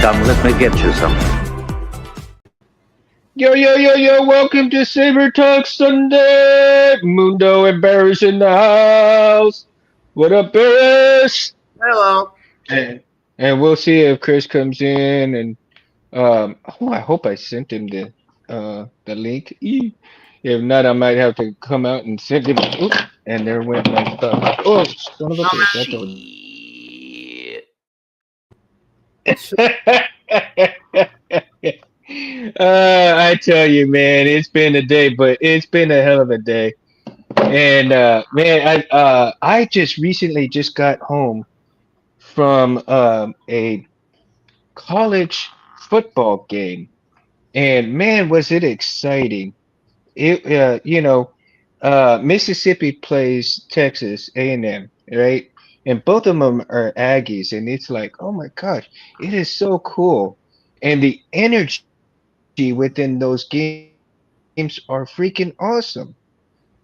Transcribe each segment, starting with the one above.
Come, let me get you some. Yo, yo, yo, yo, welcome to Saber Talk Sunday. Mundo and Barris in the house. What up, Barris? Hello. And, and we'll see if Chris comes in and I hope I sent him the link. If not, I might have to come out and send him. Oops, and there went my stuff. Oh, son of a bitch! I thought. Shit. I tell you, man, it's been a day, but it's been a hell of a day. And man, I just recently just got home from a college football game, and man, was it exciting! It Mississippi plays Texas A&M, right? And both of them are Aggies, and it's like, oh my gosh, it is so cool, and the energy within those games are freaking awesome,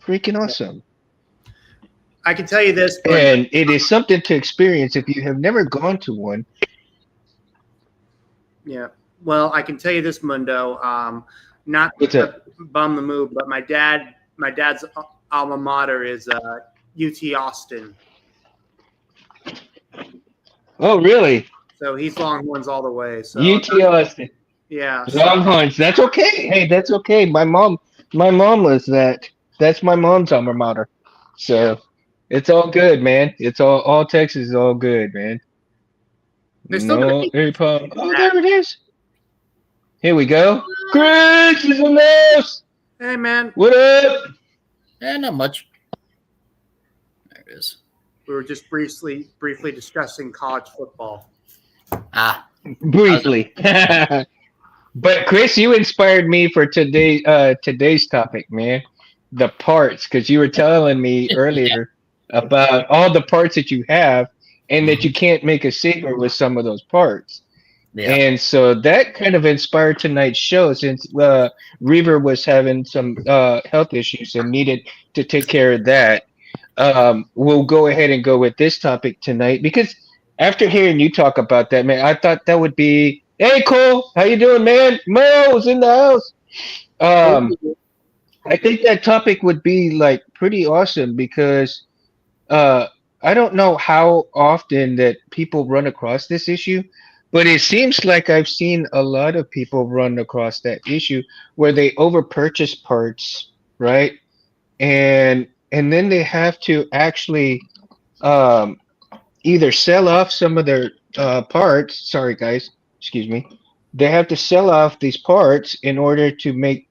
Yeah. freaking awesome. I can tell you this, Mundo. And it is something to experience if you have never gone to one. Yeah. Well, I can tell you this, Mundo. Not What's to up? bum the move, but my dad's alma mater is UT Austin. Oh, really? So he's Longhorns all the way. So UT Austin. yeah. So Longhorns. That's okay. Hey, that's okay. My mom was that. That's my mom's alma mater. So it's all good, man. It's all Texas is all good, man. they're still going to No, beat every problem. Oh, that. there it is. Here we go. Chris is in this. Hey, man. What up? Not much. There it is. We were just briefly discussing college football. Ah, Briefly. But Chris, you inspired me for today's topic, man. The parts, because you were telling me yeah. earlier about all the parts that you have, and that you Mhm. can't make a saber with some of those parts. Yeah. And so that kind of inspired tonight's show, since Reaver was having some health issues and needed to take care of that. We'll go ahead and go with this topic tonight, because after hearing you talk about that, man, I thought that would be. Hey, Cole, how you doing, man? Mo's in the house. Um, I think that topic would be like pretty awesome, because uh, I don't know how often that people run across this issue, but it seems like I've seen a lot of people run across that issue where they over purchase parts, right? And then they have to actually um, either sell off some of their parts. Sorry, guys, excuse me. They have to sell off these parts in order to make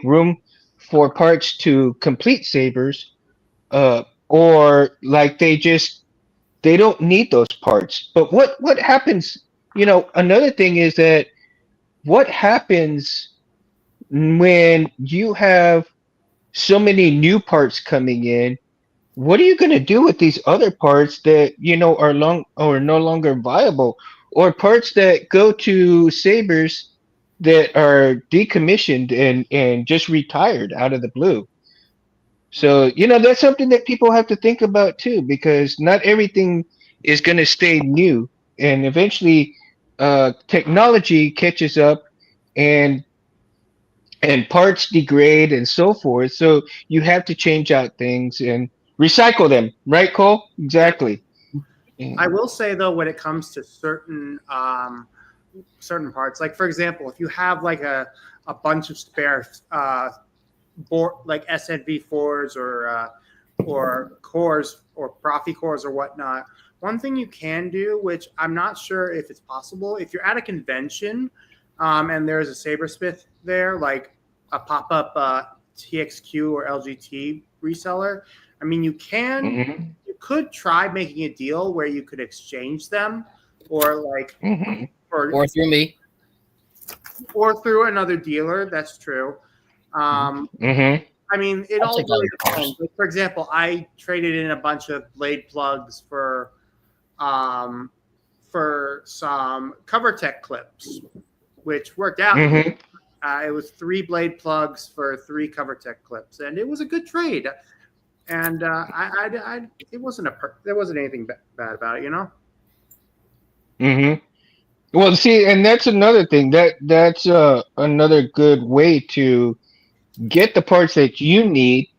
room for parts to complete sabers, or like they don't need those parts. But what happens? Another thing is that what happens when you have so many new parts coming in? What are you going to do with these other parts that are long or no longer viable, or parts that go to sabers that are decommissioned and just retired out of the blue? So, that's something that people have to think about too, because not everything is going to stay new. And eventually, technology catches up, and parts degrade and so forth. So you have to change out things and recycle them, right, Cole? Yeah. Exactly. I Mm. will say though, when it comes to certain parts, like for example, if you have like a bunch of spare board like SNV4s or cores or Profi cores or whatnot. One thing you can do, which I'm not sure if it's possible, if you're at a convention and there's a Sabersmith there, like a pop-up TXQ or LGT reseller, I mean, Mhm. you could try making a deal where you could exchange them or like Mhm. or Or through me. or through another dealer. That's true. Um, Mhm. I mean, it I'll all take all really your depends. cars. Like, for example, I traded in a bunch of blade plugs um, for some CoverTech clips, which worked out. Mhm. It was 3 blade plugs for 3 CoverTech clips, and it was a good trade. And it wasn't there wasn't anything bad about it, you know. Mhm. Well, see, and that's another thing. That's another good way to get the parts that you need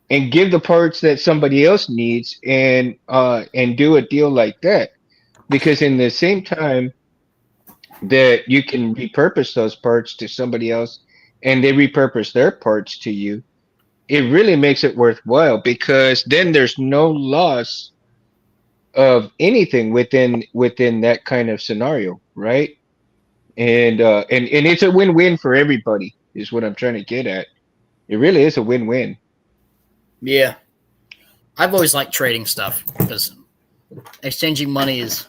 and give the parts that somebody else needs, and do a deal like that. Because in the same time that you can repurpose those parts to somebody else, and they repurpose their parts to you, it really makes it worthwhile, because then there's no loss of anything within that kind of scenario, right? And it's a win-win for everybody, is what I'm trying to get at. It really is a win-win. Yeah, I've always liked trading stuff because exchanging money is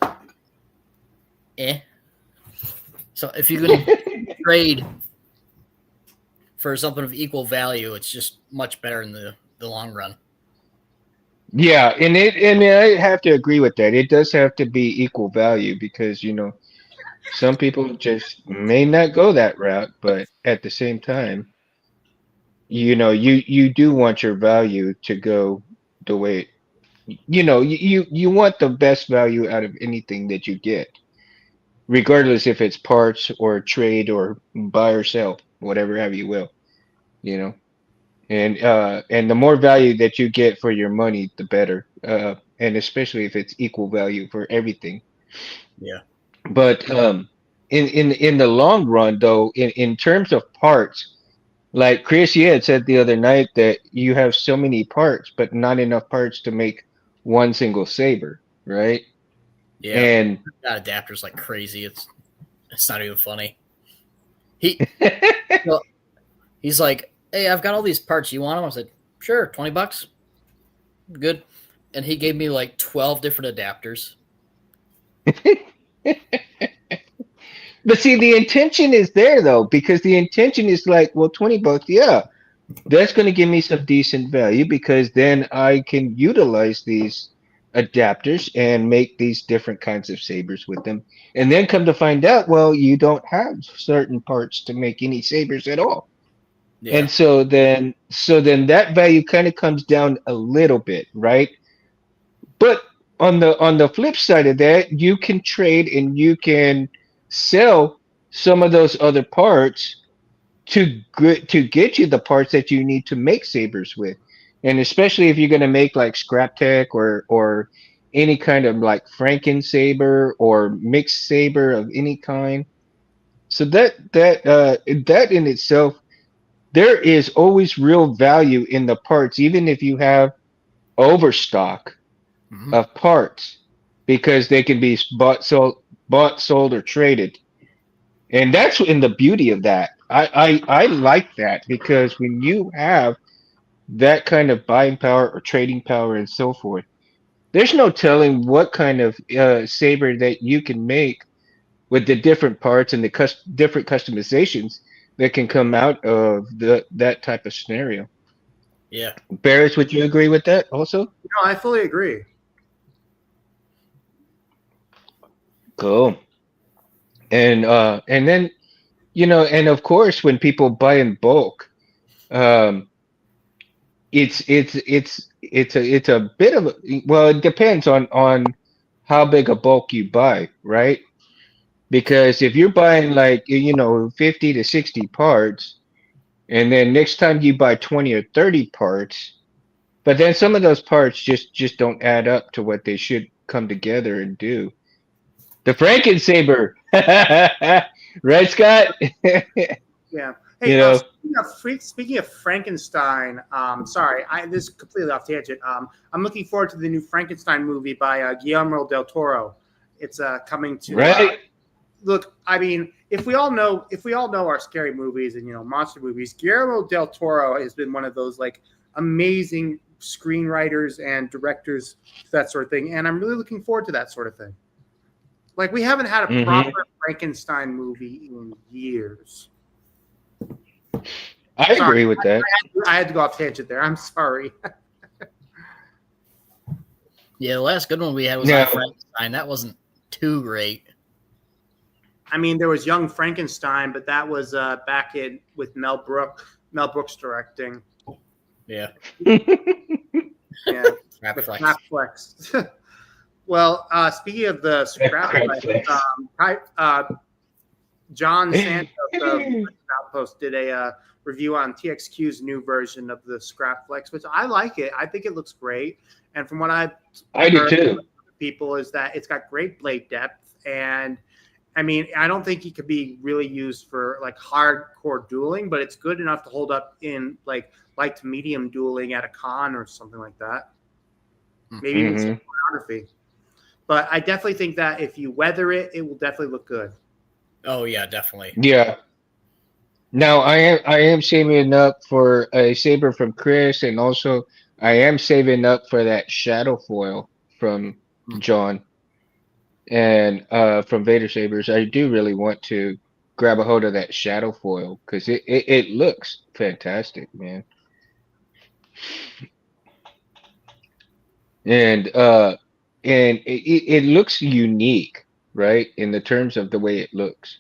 eh. So if you can trade for something of equal value, it's just much better in the long run. Yeah, and I have to agree with that. It does have to be equal value, because some people just may not go that route, but at the same time, you do want your value to go the way, you want the best value out of anything that you get, regardless if it's parts or trade or buy or sell, whatever have you will, you know. And the more value that you get for your money, the better. And especially if it's equal value for everything. Yeah. But in the long run, though, in terms of parts, like Chris, you had said the other night that you have so many parts, but not enough parts to make one single saber, right? Yeah. And Got adapters like crazy. It's not even funny. He well, he's like, hey, I've got all these parts. You want them? I said, sure, $20. Good. And he gave me like 12 different adapters. but see, the intention is there though, because the intention is like, well, $20, yeah, that's going to give me some decent value, because then I can utilize these adapters and make these different kinds of sabers with them. And then come to find out, well, you don't have certain parts to make any sabers at all. Yeah. And so then that value kind of comes down a little bit, right? But on the flip side of that, you can trade and you can sell some of those other parts to get you the parts that you need to make sabers with. And especially if you're going to make like scrap tech or any kind of like Franken saber or mixed saber of any kind. So that in itself, there is always real value in the parts, even if you have overstock Mm-hmm. of parts, because they can be bought, sold, or traded. And that's in the beauty of that. I like that, because when you have that kind of buying power or trading power and so forth, there's no telling what kind of saber that you can make with the different parts and the different customizations that can come out of that type of scenario. Yeah. Barris, would you agree with that also? No, I fully agree. Cool. And then and of course, when people buy in bulk, um, it's a bit of well, it depends on how big a bulk you buy, right? Because if you're buying like 50 to 60 parts, and then next time you buy 20 or 30 parts, but then some of those parts just don't add up to what they should come together and do. The Franken saber, right, Scott? Yeah. you Hey, know, speaking of Frankenstein, sorry, this is completely off tangent. I'm looking forward to the new Frankenstein movie by Guillermo del Toro. It's coming to. right? Look, I mean, if we all know our scary movies and monster movies, Guillermo del Toro has been one of those like amazing screenwriters and directors, that sort of thing, and I'm really looking forward to that sort of thing. Like we haven't had a Hmm. proper Frankenstein movie in years. I Sorry, agree with that. I had to go off tangent there. I'm sorry. Yeah. The last good one we had was Yeah. on Frankenstein. That wasn't too great. I mean, there was Young Frankenstein, but that was back in with Mel Brooks directing. Yeah. Yeah, Crap with flex. Snap Flex. Well, speaking of the scrap, Crap flex. John Santos of Outpost did a review on TXQ's new version of the Scrap Flex, which I like it. I think it looks great. And from what I've I do heard too. from people is that it's got great blade depth. And I mean, I don't think it could be really used for like hardcore dueling, but it's good enough to hold up in like light to medium dueling at a con or something like that. Maybe even some choreography. But I definitely think that if you weather it, it will definitely look good. Oh yeah, definitely. Yeah. Now I am saving up for a saber from Chris, and also I am saving up for that shadow foil from John and from Vader Sabers. I do really want to grab a hold of that shadow foil because it looks fantastic, man. And it looks unique, right? In the terms of the way it looks.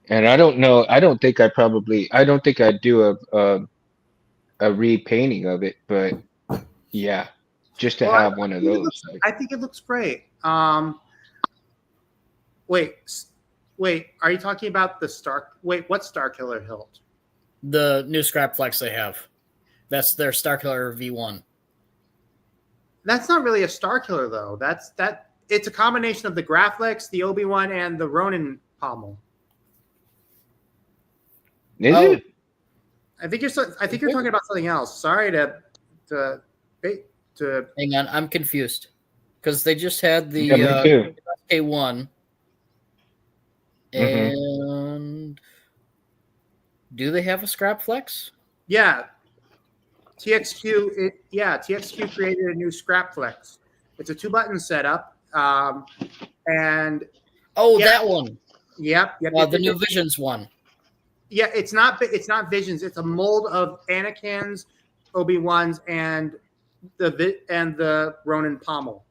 And I don't know. I don't think I'd do a repainting of it, but yeah, just to Well, have one of those. Like, I think it looks great. Wait, are you talking about the Star? Wait, what Star Killer hilt? The new Scrap Flex they have. That's their Star Killer V1. That's not really a Star Killer though. It's a combination of the Graflex, the Obi-Wan, and the Ronin pommel. is Oh. it? I think you're talking about something else. Sorry to Hang on, I'm confused because they just had the Yeah, me too. K1, Mhm. and do they have a Scrap Flex? yeah. TXQ created a new Scrap Flex. It's a 2-button setup. And Oh, yeah. that one. Yep. The new Visions one. Yeah, it's not Visions. It's a mold of Anakin's, Obi-Wan's, and the Ronin pommel.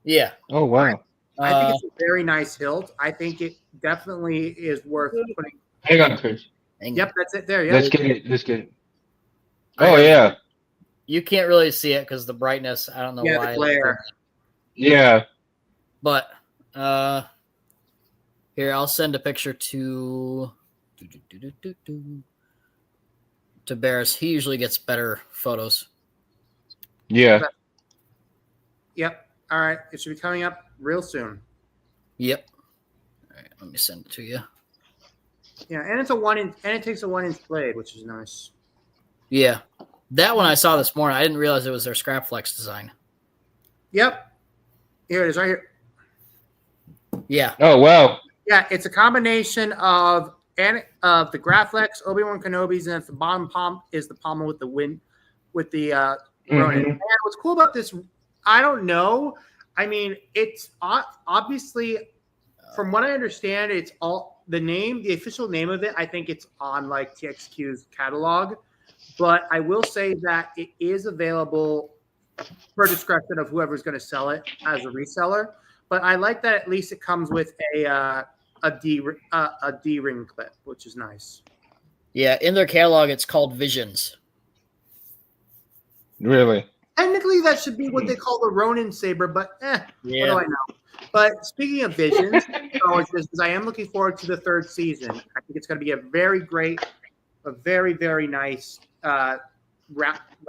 Yeah. Oh wow. I think it's a very nice hilt. I think it definitely is worth putting. Hang on, Chris. Yep, that's it there. Yeah. Let's get it. Let's get it. I Oh have- yeah. You can't really see it because the brightness. I don't know Yeah, why. the glare. Yeah. But here, I'll send a picture to Barris. He usually gets better photos. Yeah. Yep. All right. It should be coming up real soon. Yep. All right, let me send it to you. Yeah, and it's a 1-inch, and it takes a 1-inch blade, which is nice. Yeah. That one I saw this morning. I didn't realize it was their Scrap Flex design. Yep. Here it is, right here. Yeah. Oh wow. Yeah, it's a combination of the Graflex, Obi-Wan Kenobi's, and at the bottom palm is the pommel with the Ronin. Mhm. And what's cool about this, I don't know. I mean, it's obviously, from what I understand, it's all the official name of it. I think it's on like TXQ's catalog, but I will say that it is available per discretion of whoever's going to sell it as a reseller. But I like that at least it comes with a D-ring clip, which is nice. Yeah. In their catalog, it's called Visions. Really. Technically, that should be what they call the Ronin saber, but what do Yeah. I know? But speaking of visions, I am looking forward to the 3rd season. I think it's going to be a very very nice wrap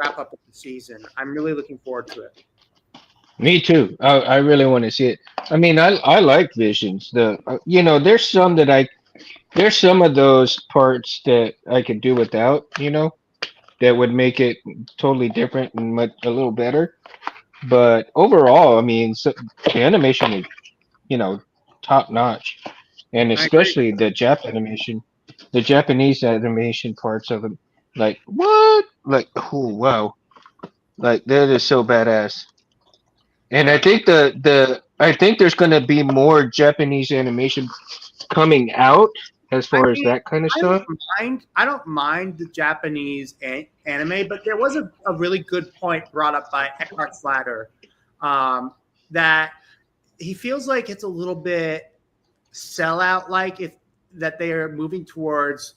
up of the season. I'm really looking forward to it. Me too. I really want to see it. I mean, I like Visions. There's some of those parts that I could do without. That would make it totally different and a little better. But overall, I mean, the animation is, top notch, and especially the Japanese animation parts of it. Like what? Like oh wow! Like that is so badass. And I think I think there's going to be more Japanese animation coming out as far as that kind of stuff. I don't mind the Japanese anime, but there was a really good point brought up by Eckhart Slatter that he feels like it's a little bit sellout like that they are moving towards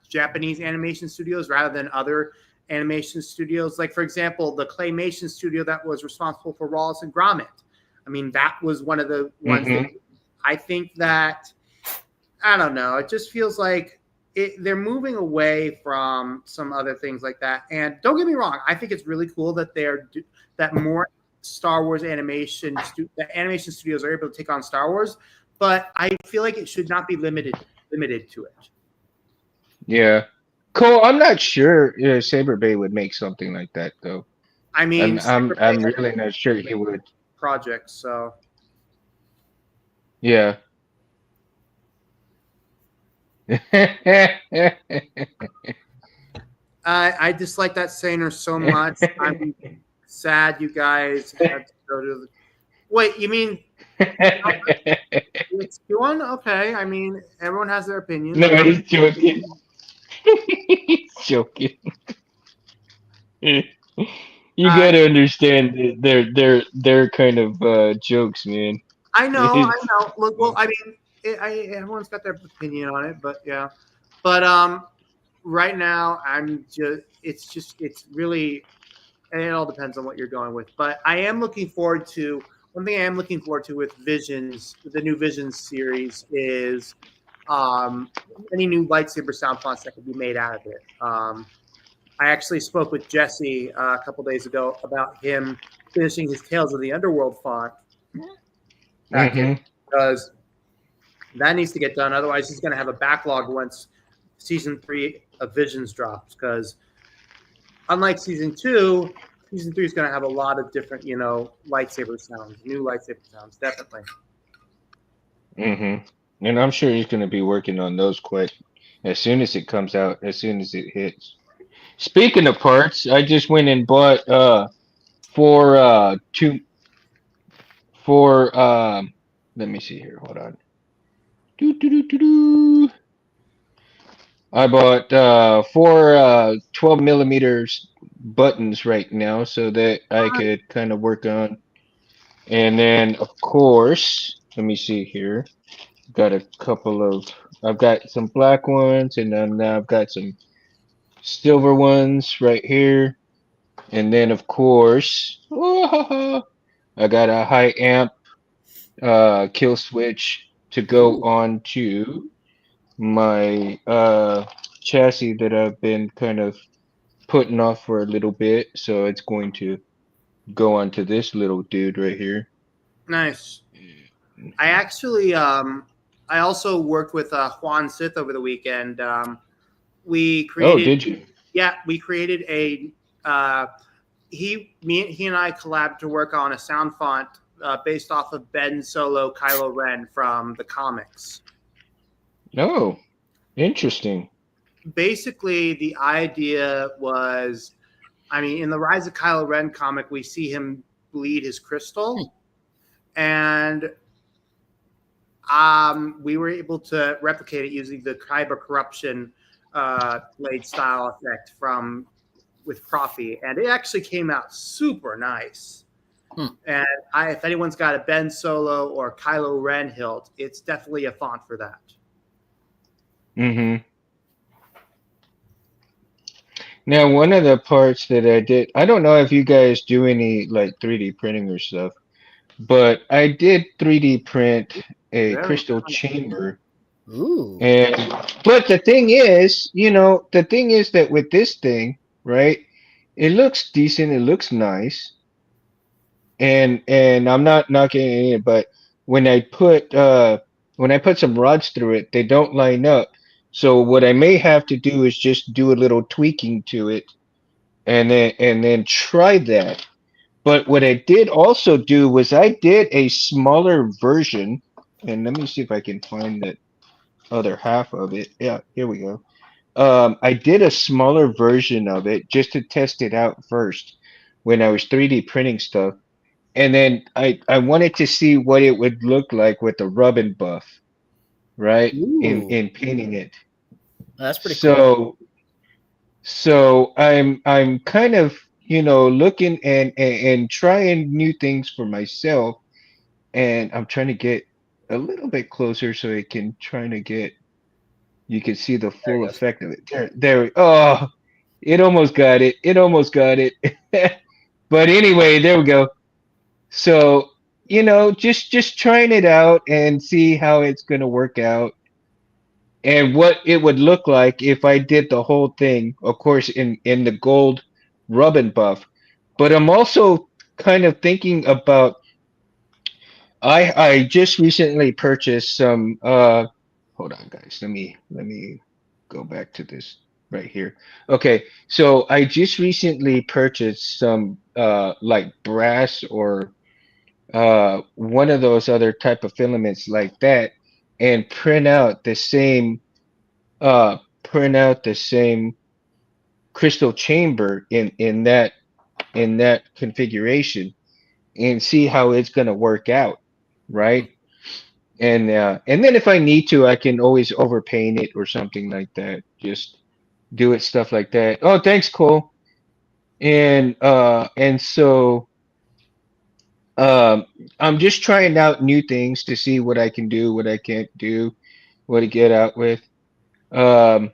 Japanese animation studios rather than other animation studios. Like, for example, the claymation studio that was responsible for Wallace and Gromit. I mean, that was one of the ones that Mm-hmm. I think that, I don't know. It just feels like they're moving away from some other things like that. And don't get me wrong, I think it's really cool that that more Star Wars the animation studios are able to take on Star Wars. But I feel like it should not be limited to it. Yeah. Cole, I'm not sure Saber Bay would make something like that though. I I'm mean, I'm Saber Bay I'm has really not sure he would. projects, so Yeah. I dislike that Saner so much. I'm sad you guys had to go to the. Wait, you mean it's one? Okay, I mean everyone has their opinions. No, I'm not. he's joking. He's joking. You Uh, gotta understand they're kind of jokes, man. I know, I It's know. Look, well, I mean, everyone's got their opinion on it, but yeah. But right now it's really, and it all depends on what you're going with. But I am looking forward to one thing. I am looking forward to with Visions, the new Visions series is um, any new lightsaber sound fonts that can be made out of it. I actually spoke with Jesse a couple days ago about him finishing his Tales of the Underworld font package mm-hmm. because that needs to get done. Otherwise, he's going to have a backlog once season 3 of Visions drops. Because unlike season 3 is going to have a lot of different, lightsaber sounds, new lightsaber sounds, definitely. Mm-hmm. And I'm sure he's gonna be working on those quick as soon as it comes out, as soon as it hits. Speaking of parts, I just went and bought for two for let me see here, hold on. Doo, doo, doo, doo, doo. I bought four 12 millimeters buttons right now so that I could kind of work on. And then, of course, let me see here. Got a couple of, I've got some black ones, and then I've got some silver ones right here. And then, of course, I got a high amp kill switch to go Ooh, on to my chassis that I've been kind of putting off for a little bit. So it's going to go onto this little dude right here. Nice. I actually, I also worked with Juan Sith over the weekend. We Oh, created, did you? yeah, we created a. He and I collabed to work on a sound font based off of Ben Solo Kylo Ren from the comics. Oh, interesting. Basically, the idea was, I mean, in the Rise of Kylo Ren comic, we see him bleed his crystal, and we were able to replicate it using the Kyber corruption blade style effect from with Profi, and it actually came out super nice. And if anyone's got a Ben Solo or Kylo Ren hilt, it's definitely a font for that. Mm-hmm. Now, one of the parts that I did, I don't know if you guys do any like 3D printing or stuff, but I did 3D print a Very crystal nice. chamber. ooh. And but the thing is, the thing is that with this thing, right, it looks decent, it looks nice, and I'm not knocking it, but when I put some rods through it, they don't line up. So what I may have to do is just do a little tweaking to it and then try that. But what I did also do was I did a smaller version, and let me see if I can find the other half of it. Yeah, here we go. I did a smaller version of it just to test it out first when I was 3D printing stuff. And then I wanted to see what it would look like with the rub and buff, right? In Ooh. in painting it. That's pretty cool. So I'm kind of, looking and trying new things for myself, and I'm trying to get a little bit closer so it can trying to get you can see the There full he goes. effect of it. Oh, it almost got it. It almost got it. But anyway, there we go. So just trying it out and see how it's gonna work out and what it would look like if I did the whole thing, of course, in the gold rub and buff. But I'm also kind of thinking about I just recently purchased some hold on guys, let me go back to this right here. Okay, so I just recently purchased some like brass or one of those other type of filaments like that and uh print out the same crystal chamber in that configuration and see how it's going to work out, right? And then if I need to, I can always overpaint it or something like that. Just do it stuff like that. Oh, thanks, Cole. And so um I'm just trying out new things to see what I can do, what I can't do, what to get out with. Um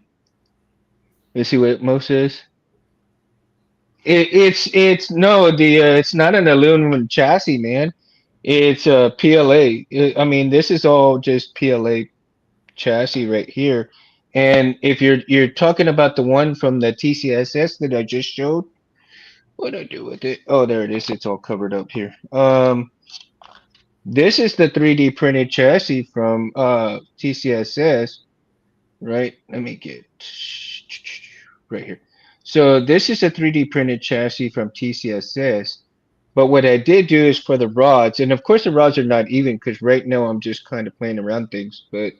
let's see what Mo says. It's no the it's not an aluminum chassis, man. It's a PLA. I mean, this is all just PLA chassis right here. And if you're talking about the one from the TCSS that I just showed, what do I do with it? Oh, there it is. It's all covered up here. This is the 3D printed chassis from TCSS, right? Let me get right here. So this is a 3D printed chassis from TCSS. But what I did do is for the rods, and of course the rods are not even because right now I'm just kind of playing around things. But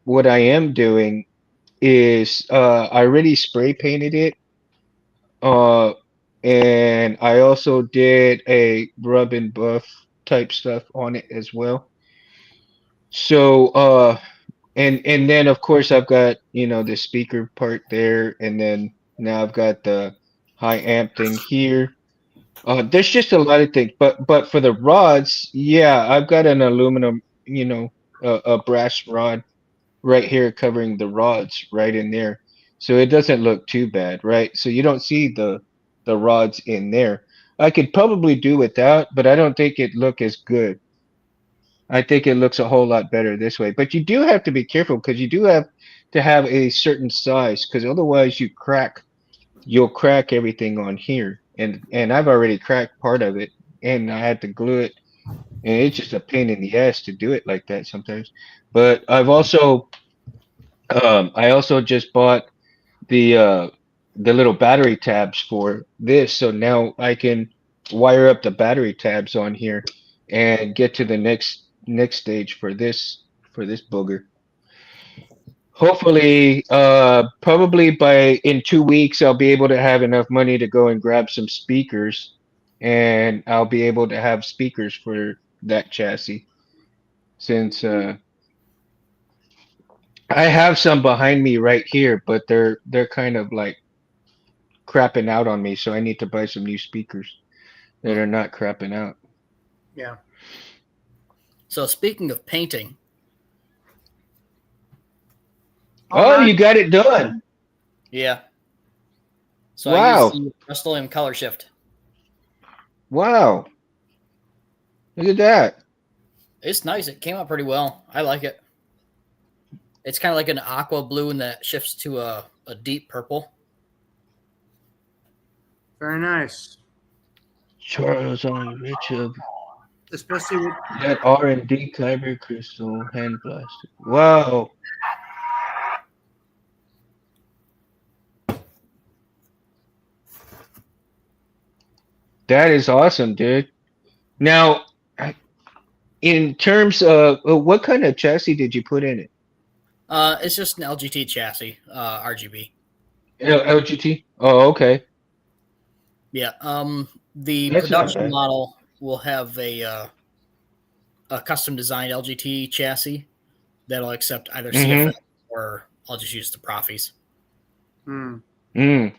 what I am doing is I already spray painted it, uh, and I also did a rub and buff type stuff on it as well. So and then of course I've got the speaker part there, and then now I've got the high amp thing here. There's just a lot of things, but for the rods, yeah, I've got an aluminum, a brass rod right here covering the rods right in there, so it doesn't look too bad, right? So you don't see the rods in there. I could probably do without, but I don't think it look as good. I think it looks a whole lot better this way. But you do have to be careful because you do have to have a certain size because otherwise you'll crack everything on here. And I've already cracked part of it and I had to glue it. And it's just a pain in the ass to do it like that sometimes. But I also just bought the little battery tabs for this, so now I can wire up the battery tabs on here and get to the next stage for this booger. Hopefully, probably by in 2 weeks, I'll be able to have enough money to go and grab some speakers, and I'll be able to have speakers for that chassis since I have some behind me right here, but they're kind of like crapping out on me, so I need to buy some new speakers that are not crapping out. Yeah. So speaking of painting, All Oh, right. you got it done. yeah. So I Wow. used the Rust-Oleum color shift. Wow. Look at that. It's nice. It came out pretty well. I like it. It's kind of like an aqua blue and that shifts to a deep purple. Very nice. Charles on Richard. Especially with That R&D Kyber crystal hand blasted. Wow. That is awesome, dude. Now, in terms of what kind of chassis did you put in it? It's just an LGT chassis, RGB. LGT? Oh, okay. Yeah. The That's not production bad. model will have a custom designed LGT chassis that'll accept either Mm-hmm. CFX or I'll just use the Profis. hmm. Mm.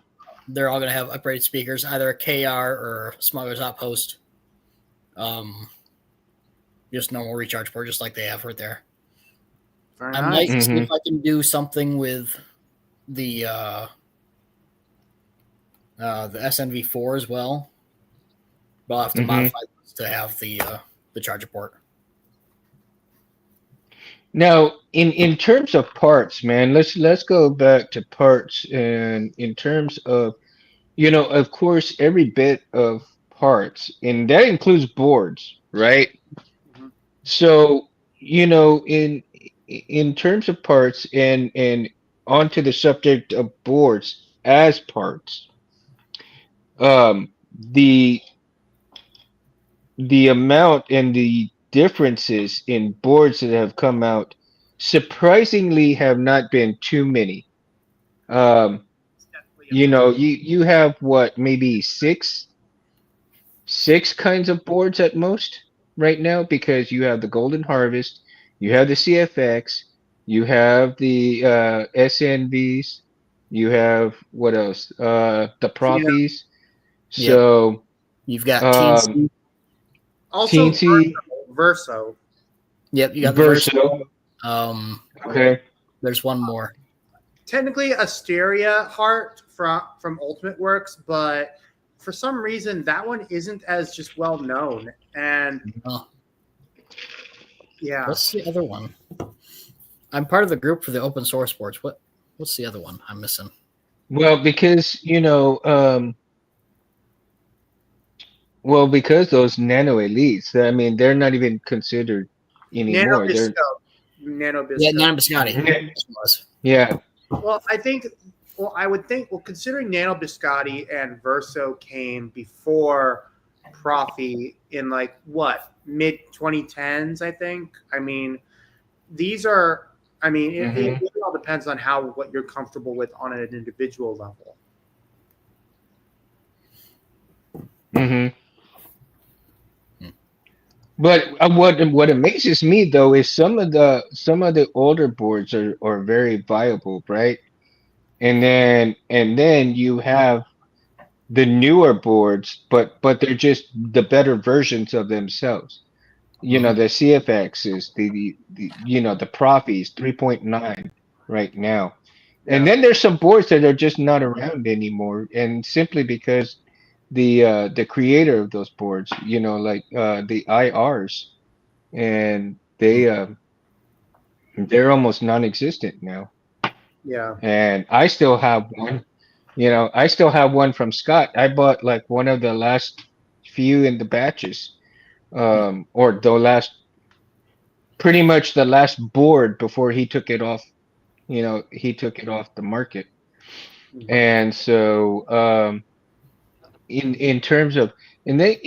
They're all going to have upgraded speakers, either a KR or Smuggler's Outpost. Just normal recharge port, just like they have right there. Very I nice. might see Mhm. if I can do something with the SNV4 as well. But I'll have to Mhm. modify to have the charger port. Now, in terms of parts, man, let's go back to parts, and in terms of, of course, every bit of parts, and that includes boards, right? Mhm. So, in terms of parts, and onto the subject of boards as parts, the amount and the differences in boards that have come out surprisingly have not been too many. Um, It's definitely a big. you have what, maybe six kinds of boards at most right now, because you have the Golden Harvest, you have the CFX, you have the SNVs, you have what else? The Yeah. Profis. Yep. So You've got um, TNC. Also, TNT, Verso. Yep, you got the Versa. Verso. Okay. There's one more. Technically, Asteria Heart from Ultimate Works, but for some reason that one isn't as just well known. And Oh, yeah, what's the other one? I'm part of the group for the open source boards. What's the other one I'm missing? Well, because because those nano elites, I mean, they're not even considered Nano anymore. They're Bisco. Nano Yeah, Bisco. Nana Biscotti. Yeah. It was. Yeah. Well, I would think, considering Nano Biscotti and Verso came before Profi in like what, mid 2010s, I think. I mean, these are, I mean, it really all depends on what you're comfortable with on an individual level. hmm But what amazes me though is some of the older boards are very viable, right? And then you have the newer boards, but they're just the better versions of themselves. Mhm. The CFX is the Profis 3.9 right now. And Yeah. then there's some boards that are just not around anymore, and simply because the creator of those boards, like the IRs, and they're almost non-existent now. Yeah. And I still have one. I still have one from Scott. I bought like one of the last few in the batches, or the last, pretty much the last board before he took it off. He took it off the market. Mhm. And so, in terms of, and they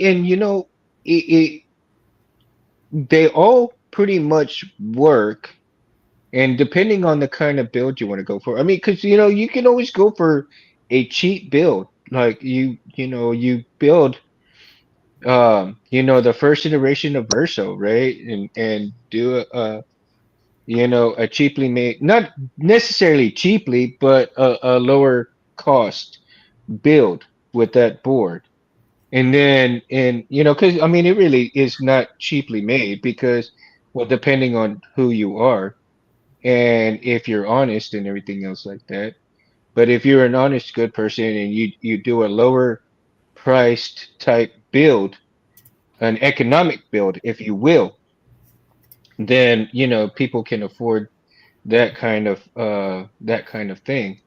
all pretty much work, and depending on the kind of build you want to go for. I mean, because you can always go for a cheap build, like you build the first iteration of Verso, right? And do a cheaply made, not necessarily cheaply, but a lower cost build with that board. And then, because I mean, it really is not cheaply made, because, well, depending on who you are and if you're honest and everything else like that. But if you're an honest, good person, and you do a lower priced type build, an economic build, if you will, then people can afford that kind of thing.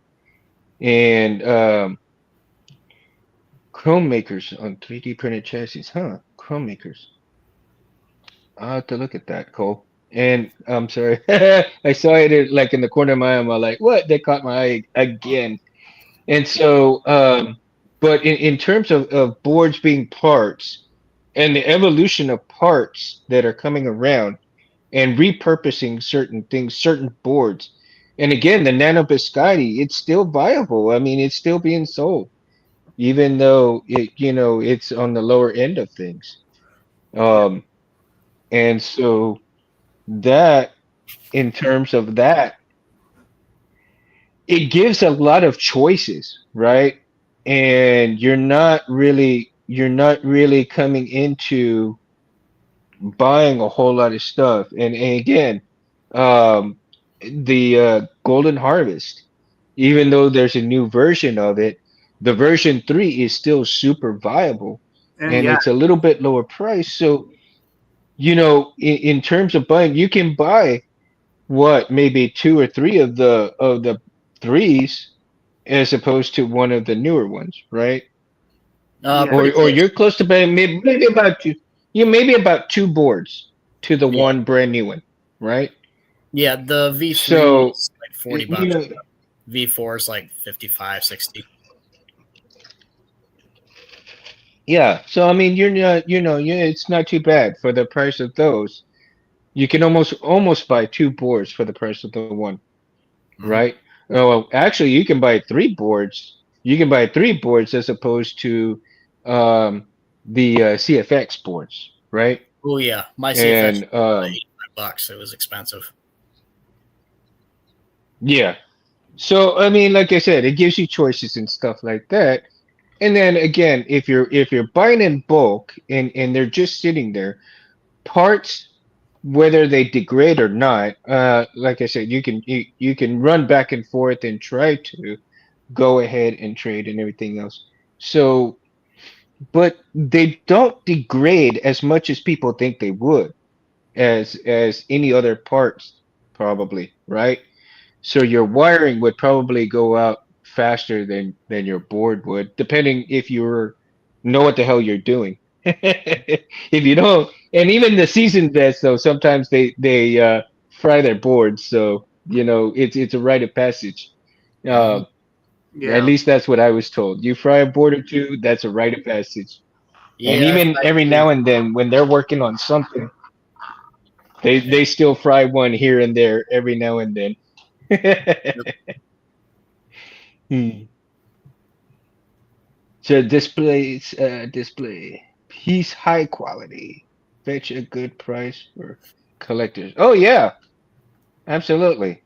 And Chrome makers on 3D printed chassis, huh? Chrome makers. I'll have to look at that, Cole. And I'm sorry, I saw it like in the corner of my eye. I'm like, what? They caught my eye again. And so, but in terms of boards being parts, and the evolution of parts that are coming around, and repurposing certain things, certain boards. And again, the Nano Biscotti, it's still viable. I mean, it's still being sold, even though it's on the lower end of things. Yeah. Um, and so that, in terms of that, it gives a lot of choices, right? And you're not really coming into buying a whole lot of stuff. And again, um, the Golden Harvest, even though there's a new version of it, the version 3 is still super viable. and yeah, it's a little bit lower price. So, in terms of buying, you can buy what maybe two or three of the threes as opposed to one of the newer ones, right? yeah, Or Pretty or close. you're close to buying maybe about two, maybe about two boards to the Yeah, one brand new one, right? yeah. The V3 So is like y- you $40. know, V4 is like 55, 60. yeah. So I mean, you're not, it's not too bad for the price of those. You can almost buy two boards for the price of the one, Mm-hmm. right? Oh, well, actually, you can buy three boards. You can buy three boards as opposed to the CFX boards, right? Oh yeah, my CFX And was $85. It was expensive. yeah. So I mean, like I said, it gives you choices and stuff like that. And then again, if you're buying in bulk and they're just sitting there, parts, whether they degrade or not, like I said, you can run back and forth and try to go ahead and trade and everything else. So, but they don't degrade as much as people think they would, as any other parts, probably, right? So your wiring would probably go out faster than your board would, depending if you know what the hell you're doing. If you don't, and even the seasoned vets, though, sometimes they fry their boards, so it's a rite of passage. Mm-hmm. Uh, at yeah. least that's what I was told. You fry a board or two, that's a rite of passage. And Yeah, I've even tried every to. now and then, when they're working on something, they still fry one here and there every now and then. Yep. Hmm. So display piece high quality, fetch a good price for collectors. Oh yeah, absolutely.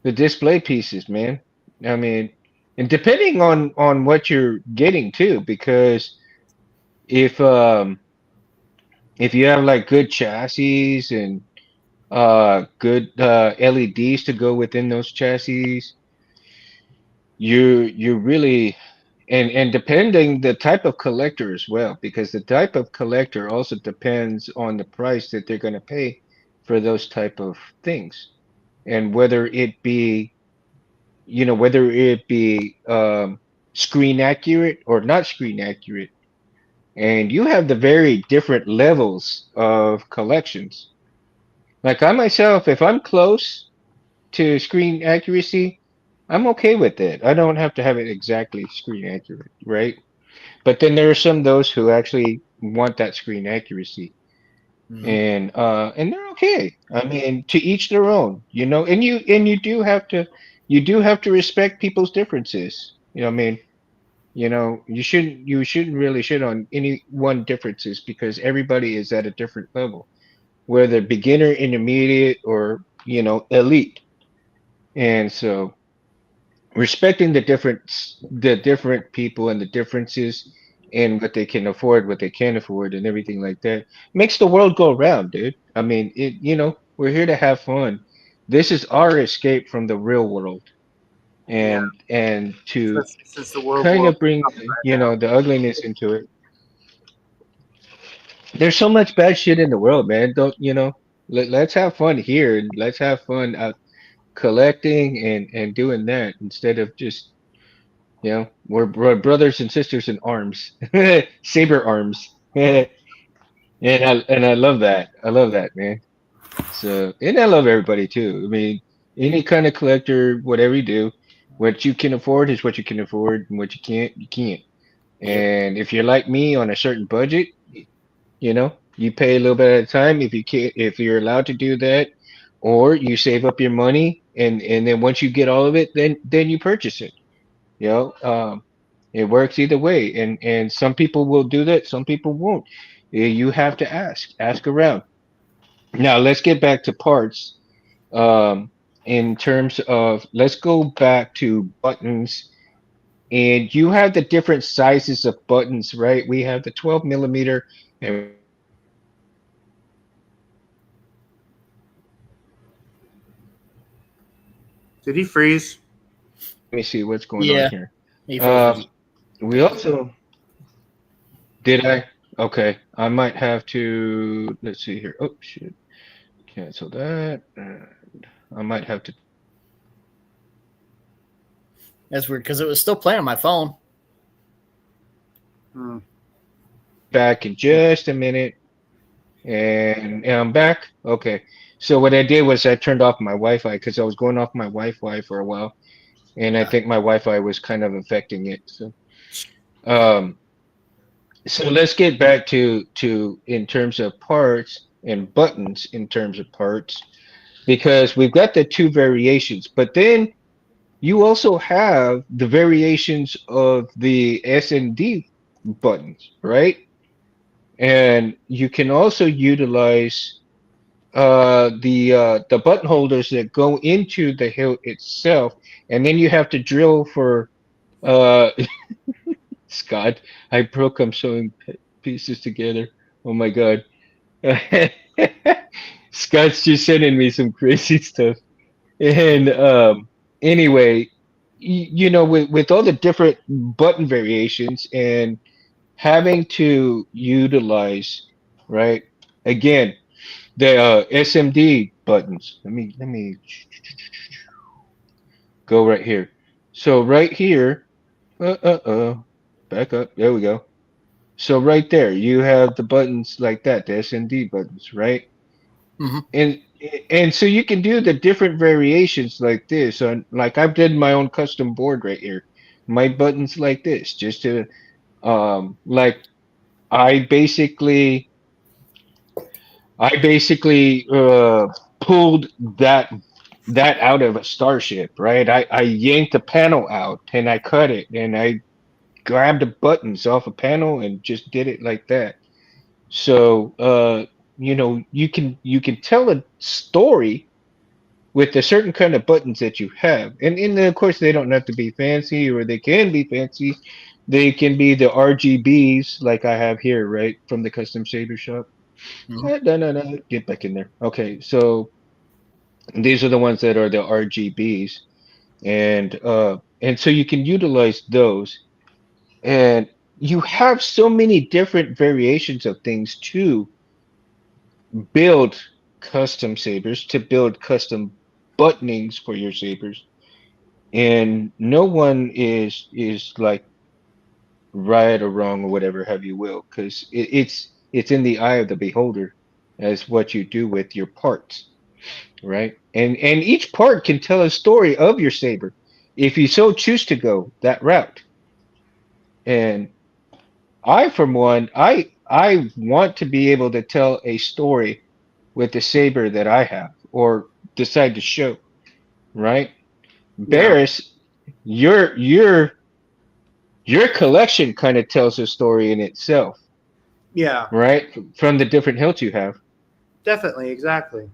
The display pieces, man. I mean, and depending on what you're getting too, because if um if you have like good chassis and good LEDs to go within those chassis, you really, and depending the type of collector as well, because the type of collector also depends on the price that they're going to pay for those type of things, and whether it be screen accurate or not screen accurate. And you have the very different levels of collections. Like I myself, if I'm close to screen accuracy, I'm okay with it. I don't have to have it exactly screen accurate, right? But then there are some those who actually want that screen accuracy, Mm-hmm. and they're okay. I mean, to each their own, and you do have to respect people's differences. I mean, you shouldn't really shit on any one differences because everybody is at a different level, whether beginner, intermediate, or elite. And so respecting the different people and the differences and what they can afford, what they can't afford, and everything like that makes the world go round, dude. I mean, we're here to have fun. This is our escape from the real world, Yeah, and to especially since the world kind war is of bring upside down. the ugliness into it. There's so much bad shit in the world, man. Don't let's have fun here and let's have fun out collecting and doing that instead of just we're brothers and sisters in arms, saber arms, and I love that. I love that, man. So, and I love everybody too. I mean, any kind of collector, whatever you do, what you can afford is what you can afford, and what you can't, you can't. Yep. And if you're like me on a certain budget, you pay a little bit at a time if you can't, if you're allowed to do that, or you save up your money, and then once you get all of it, then you purchase it. You know, um, it works either way, and some people will do that, some people won't. You have to ask around. Now let's get back to parts. In terms of, let's go back to buttons, and you have the different sizes of buttons, right? We have the 12 millimeter, and we have the 9 millimeter. Did he freeze? Let me see what's going on Yeah, here. he froze. Um, we also Did I? Okay. I might have to. Let's see here. Oh shit. Cancel that. I might have to That's weird because it was still playing on my phone. Hmm. back in just a minute. And I'm back. Okay. So what I did was I turned off my Wi-Fi because I was going off my Wi-Fi for a while, and I think my Wi-Fi was kind of affecting it. Um, so let's get back to in terms of parts and buttons in terms of parts because we've got the two variations, but then you also have the variations of the S and D buttons, right? And you can also utilize the button holders that go into the hilt itself, and then you have to drill for uh Scott. I broke them sewing pieces together. Oh my God. Scott's just sending me some crazy stuff. And anyway, you know, with all the different button variations and having to utilize, right? Again, the SMD buttons. Let me go right here. So right here, back up. There we go. So right there, you have the buttons like that, the SMD buttons, right? Hmm. And and so you can do the different variations like this. Like I've did my own custom board right here. My buttons like this, just to like I basically I basically pulled that out of a starship, right? I yanked a panel out and I cut it and I grabbed the buttons off a panel and just did it like that. So you know, you can tell a story with the certain kind of buttons that you have. And then of course they don't have to be fancy or they can be fancy. They can be the RGBs like I have here, right? From the custom shader shop. Hmm. No, no, no. Get back in there. Okay, so these are the ones that are the RGBs, and so you can utilize those, and you have so many different variations of things to build custom sabers, to build custom buttonings for your sabers, and no one is like right or wrong or whatever have you will, because it's in the eye of the beholder as what you do with your parts. Right? And each part can tell a story of your saber if you so choose to go that route. And I, for one, I want to be able to tell a story with the saber that I have or decide to show, right? Yeah. Barris, your collection kind of tells a story in itself, Yeah. right? From the different hilts you have. Definitely. Exactly.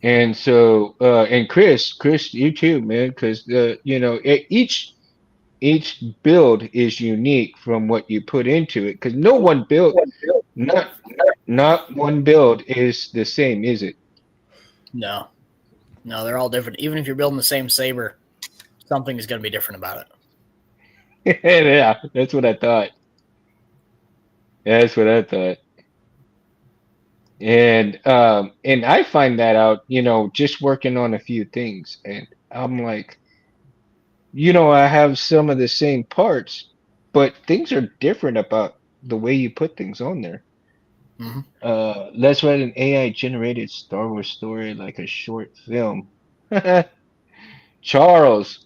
And so, and Chris, you too, man, because you know, each build is unique from what you put into it. Because no one build, not not one build is the same, is it? No, no, they're all different. Even if you're building the same saber, something is going to be different about it. Yeah, that's what I thought. That's what I thought. And I find that out, you know, just working on a few things, and I'm like, you know, I have some of the same parts, but things are different about the way you put things on there. Hmm. Let's write an AI generated Star Wars story like a short film. Charles,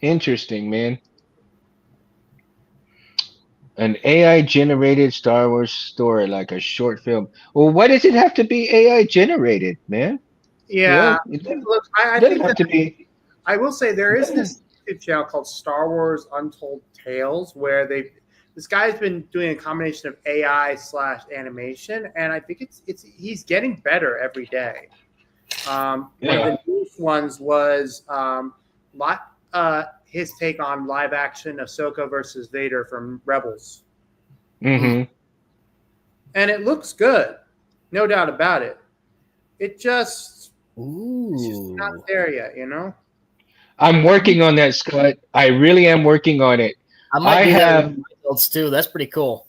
interesting, man. An AI generated Star Wars story like a short film. Well, why does it have to be AI generated, man? You Yeah. know, it Look, I doesn't think have that to be. I will say there is this YouTube channel called Star Wars Untold Tales where this guy's been doing a combination of AI slash animation, and I think it's he's getting better every day. One of Yeah. the newest ones was his take on live action Ahsoka versus Vader from Rebels, Hmm. and it looks good, no doubt about it. It's just Ooh. not there yet, you know. I'm working on that, Scott. I really am working on it. I might I do that have with my builds too. That's pretty cool.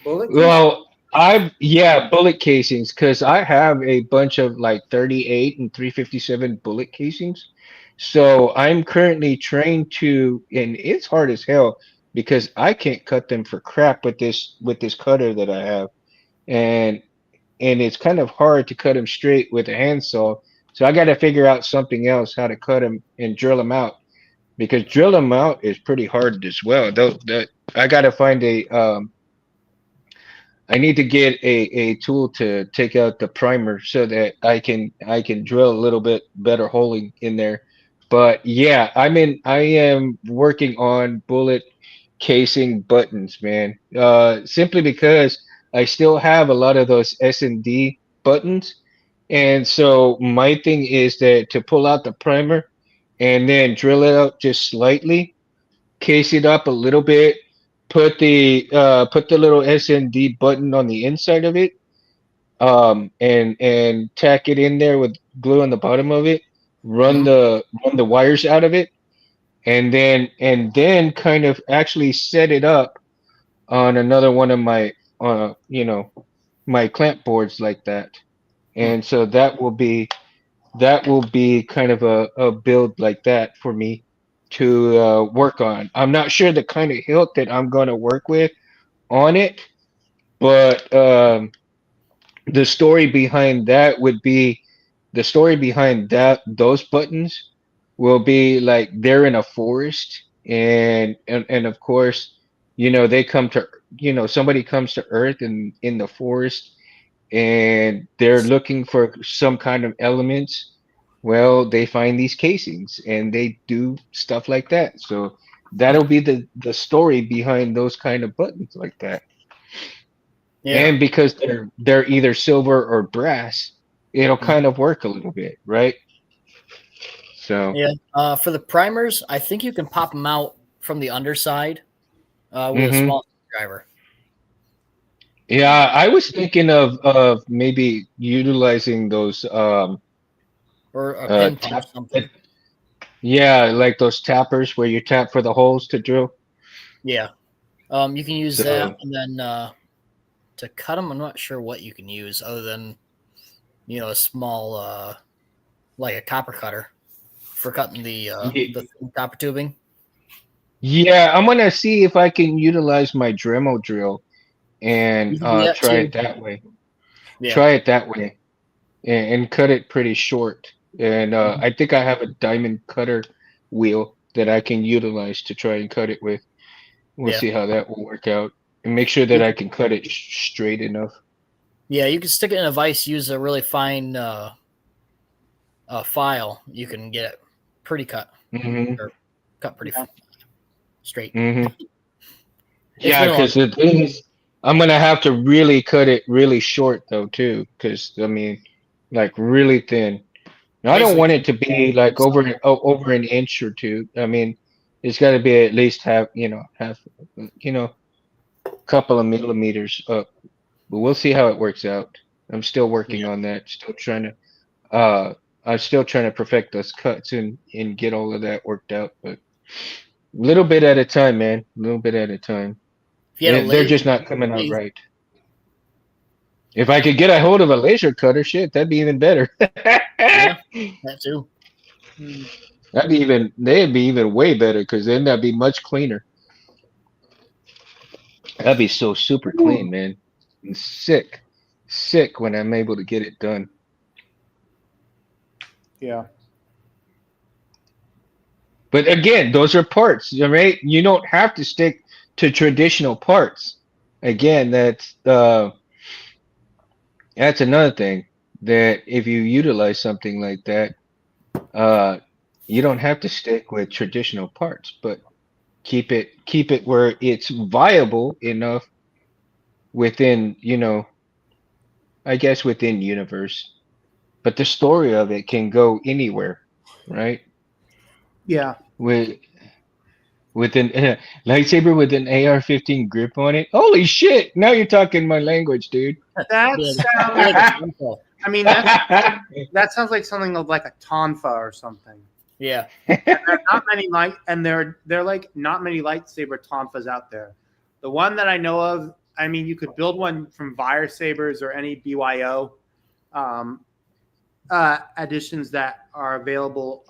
Bullet casing? well, bullet casings because I have a bunch of like 38 and 357 bullet casings. So I'm currently trained to, and it's hard as hell because I can't cut them for crap with this cutter that I have, and it's kind of hard to cut them straight with a handsaw. So I got to figure out something else how to cut them and drill them out because drill them out is pretty hard as well. Though that I got to find a I need to get a tool to take out the primer so that I can drill a little bit better holing in there. But yeah, I am working on bullet casing buttons, man. Simply because I still have a lot of those S&D buttons. And so my thing is that to pull out the primer and then drill it out just slightly, case it up a little bit, put the little SND button on the inside of it, and tack it in there with glue on the bottom of it, Mhm. run the wires out of it, and then kind of actually set it up on another one of my my clamp boards like that. Hmm. And so that will be kind of a build like that for me to work on. I'm not sure the kind of hilt that I'm going to work with on it, but the story behind that would be the story behind that those buttons will be like they're in a forest and of course they come to somebody comes to earth in the forest and they're looking for some kind of elements. Well, they find these casings and they do stuff like that. So that'll be the story behind those kind of buttons like that. Yeah. And because they're either silver or brass, it'll Mhm. kind of work a little bit, right? So Yeah. For the primers, I think you can pop them out from the underside with a hmm small screwdriver. yeah, I was thinking of maybe utilizing those Or a pinky or tap something. yeah, like those tappers where you tap for the holes to drill. Yeah. You can use that, So and then to cut them, I'm not sure what you can use other than a small like a copper cutter for cutting the ye- thin copper tubing. yeah, I'm gonna see if I can utilize my Dremel drill You and can do that try too. it that way. Yeah. Try it that way and cut it pretty short. And Mhm. I think I have a diamond cutter wheel that I can utilize to try and cut it with. We'll Yeah. see how that will work out and make sure that You I can, can cut it straight enough. yeah, you can stick it in a vise. Use a really fine file. You can get it pretty cut hmm or cut pretty Yeah. straight. hmm It's Yeah, been a long because the thing is, I'm gonna have to really cut it really short though too, because I mean, like really thin. Now, I don't basically want it to be like over an inch or two. I mean, it's got to be at least half, you know, couple of millimeters up. But we'll see how it works out. I'm still working yeah. on that. Still trying to I'm still trying to perfect those cuts and get all of that worked out. But little bit at a time, man. A little bit at a time. If you had a They're lathe, just not coming out lathe, right. If I could get a hold of a laser cutter, shit, that'd be even better. yeah, that too. Hmm. They'd be even way better because then that'd be much cleaner. That'd be so super clean, man. And sick when I'm able to get it done. Yeah. But again, those are parts, right? You don't have to stick to traditional parts. Again, that's another thing that if you utilize something like that, uh, you don't have to stick with traditional parts, but keep it where it's viable enough within, I guess within universe. But the story of it can go anywhere, right? Yeah. With with an lightsaber with an AR-15 grip on it. Holy shit! Now you're talking my language, dude. That Yeah, sounds. like a tonfa. I mean, that sounds like something of like a tonfa or something. Yeah. There are not many light, and they're like not many lightsaber tonfas out there. The one that I know of, I mean, you could build one from Vire Sabers or any BYO um, editions that are available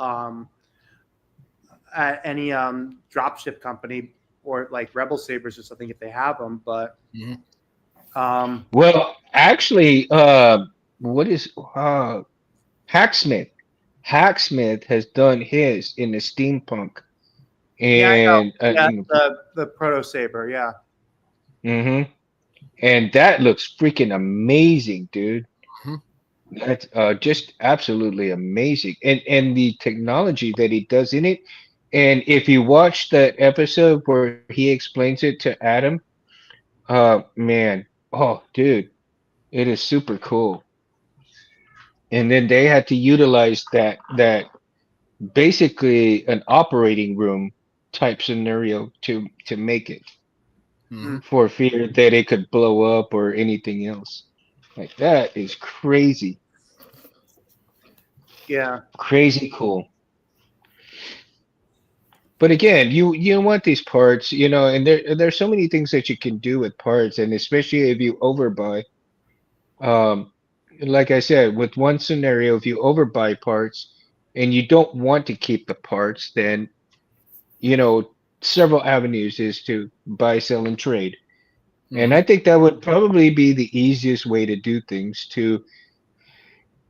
at any dropship company or like Rebel Sabers or something if they have them. But Mhm. Well, actually, what is Hacksmith? Hacksmith has done his in the steampunk, yeah, I know. and Yeah, the Proto Saber. Yeah, mhm. And that looks freaking amazing, dude. Mhm. That's just absolutely amazing, and the technology that he does in it. And if you watch that episode where he explains it to Adam, man, oh, dude, it is super cool. And then they had to utilize that basically an operating room type scenario to make it Mhm. for fear that it could blow up or anything else. Like that is crazy, yeah. crazy cool. But again, you want these parts, and there's so many things that you can do with parts, and especially if you overbuy. Um, like I said, with one scenario, if you overbuy parts and you don't want to keep the parts, then several avenues is to buy, sell, and trade. And I Mhm. think that would probably be the easiest way to do things to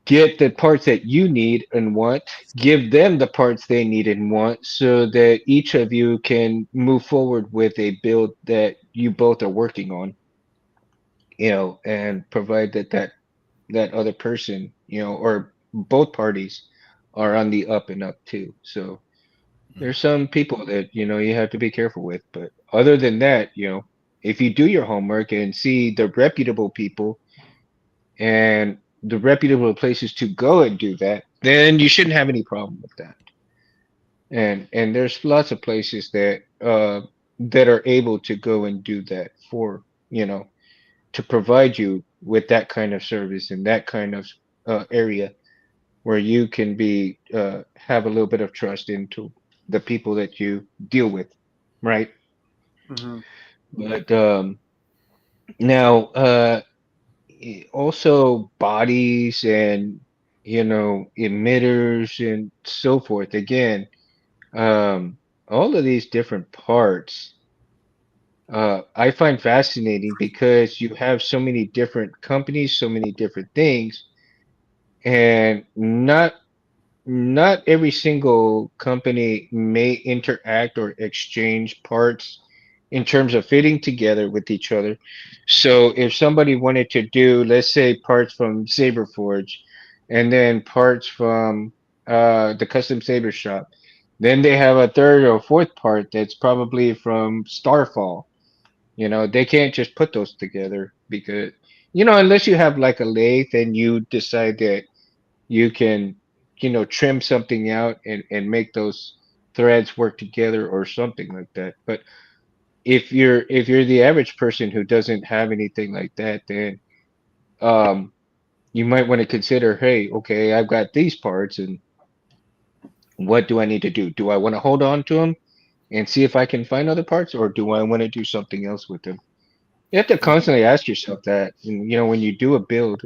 get the parts that you need and want, give them the parts they need and want, so that each of you can move forward with a build that you both are working on, and provide that other person, or both parties are on the up and up too. So there's some people that you have to be careful with, but other than that, if you do your homework and see the reputable people and the reputable places to go and do that, then you shouldn't have any problem with that. And there's lots of places that are able to go and do that for, to provide you with that kind of service and that kind of area where you can be have a little bit of trust into the people that you deal with, right? Hmm. But now also bodies and emitters and so forth. Again, all of these different parts I find fascinating because you have so many different companies, so many different things, and not every single company may interact or exchange parts in terms of fitting together with each other. So if somebody wanted to do, let's say, parts from Saberforge and then parts from the custom saber shop, then they have a third or fourth part that's probably from Starfall. They can't just put those together because, unless you have like a lathe and you decide that you can trim something out and make those threads work together or something like that. But if you're the average person who doesn't have anything like that, then um you might want to consider, hey, okay, I've got these parts, and what do I need to do I want to hold on to them and see if I can find other parts, or do I want to do something else with them? You have to constantly ask yourself that, and, when you do a build,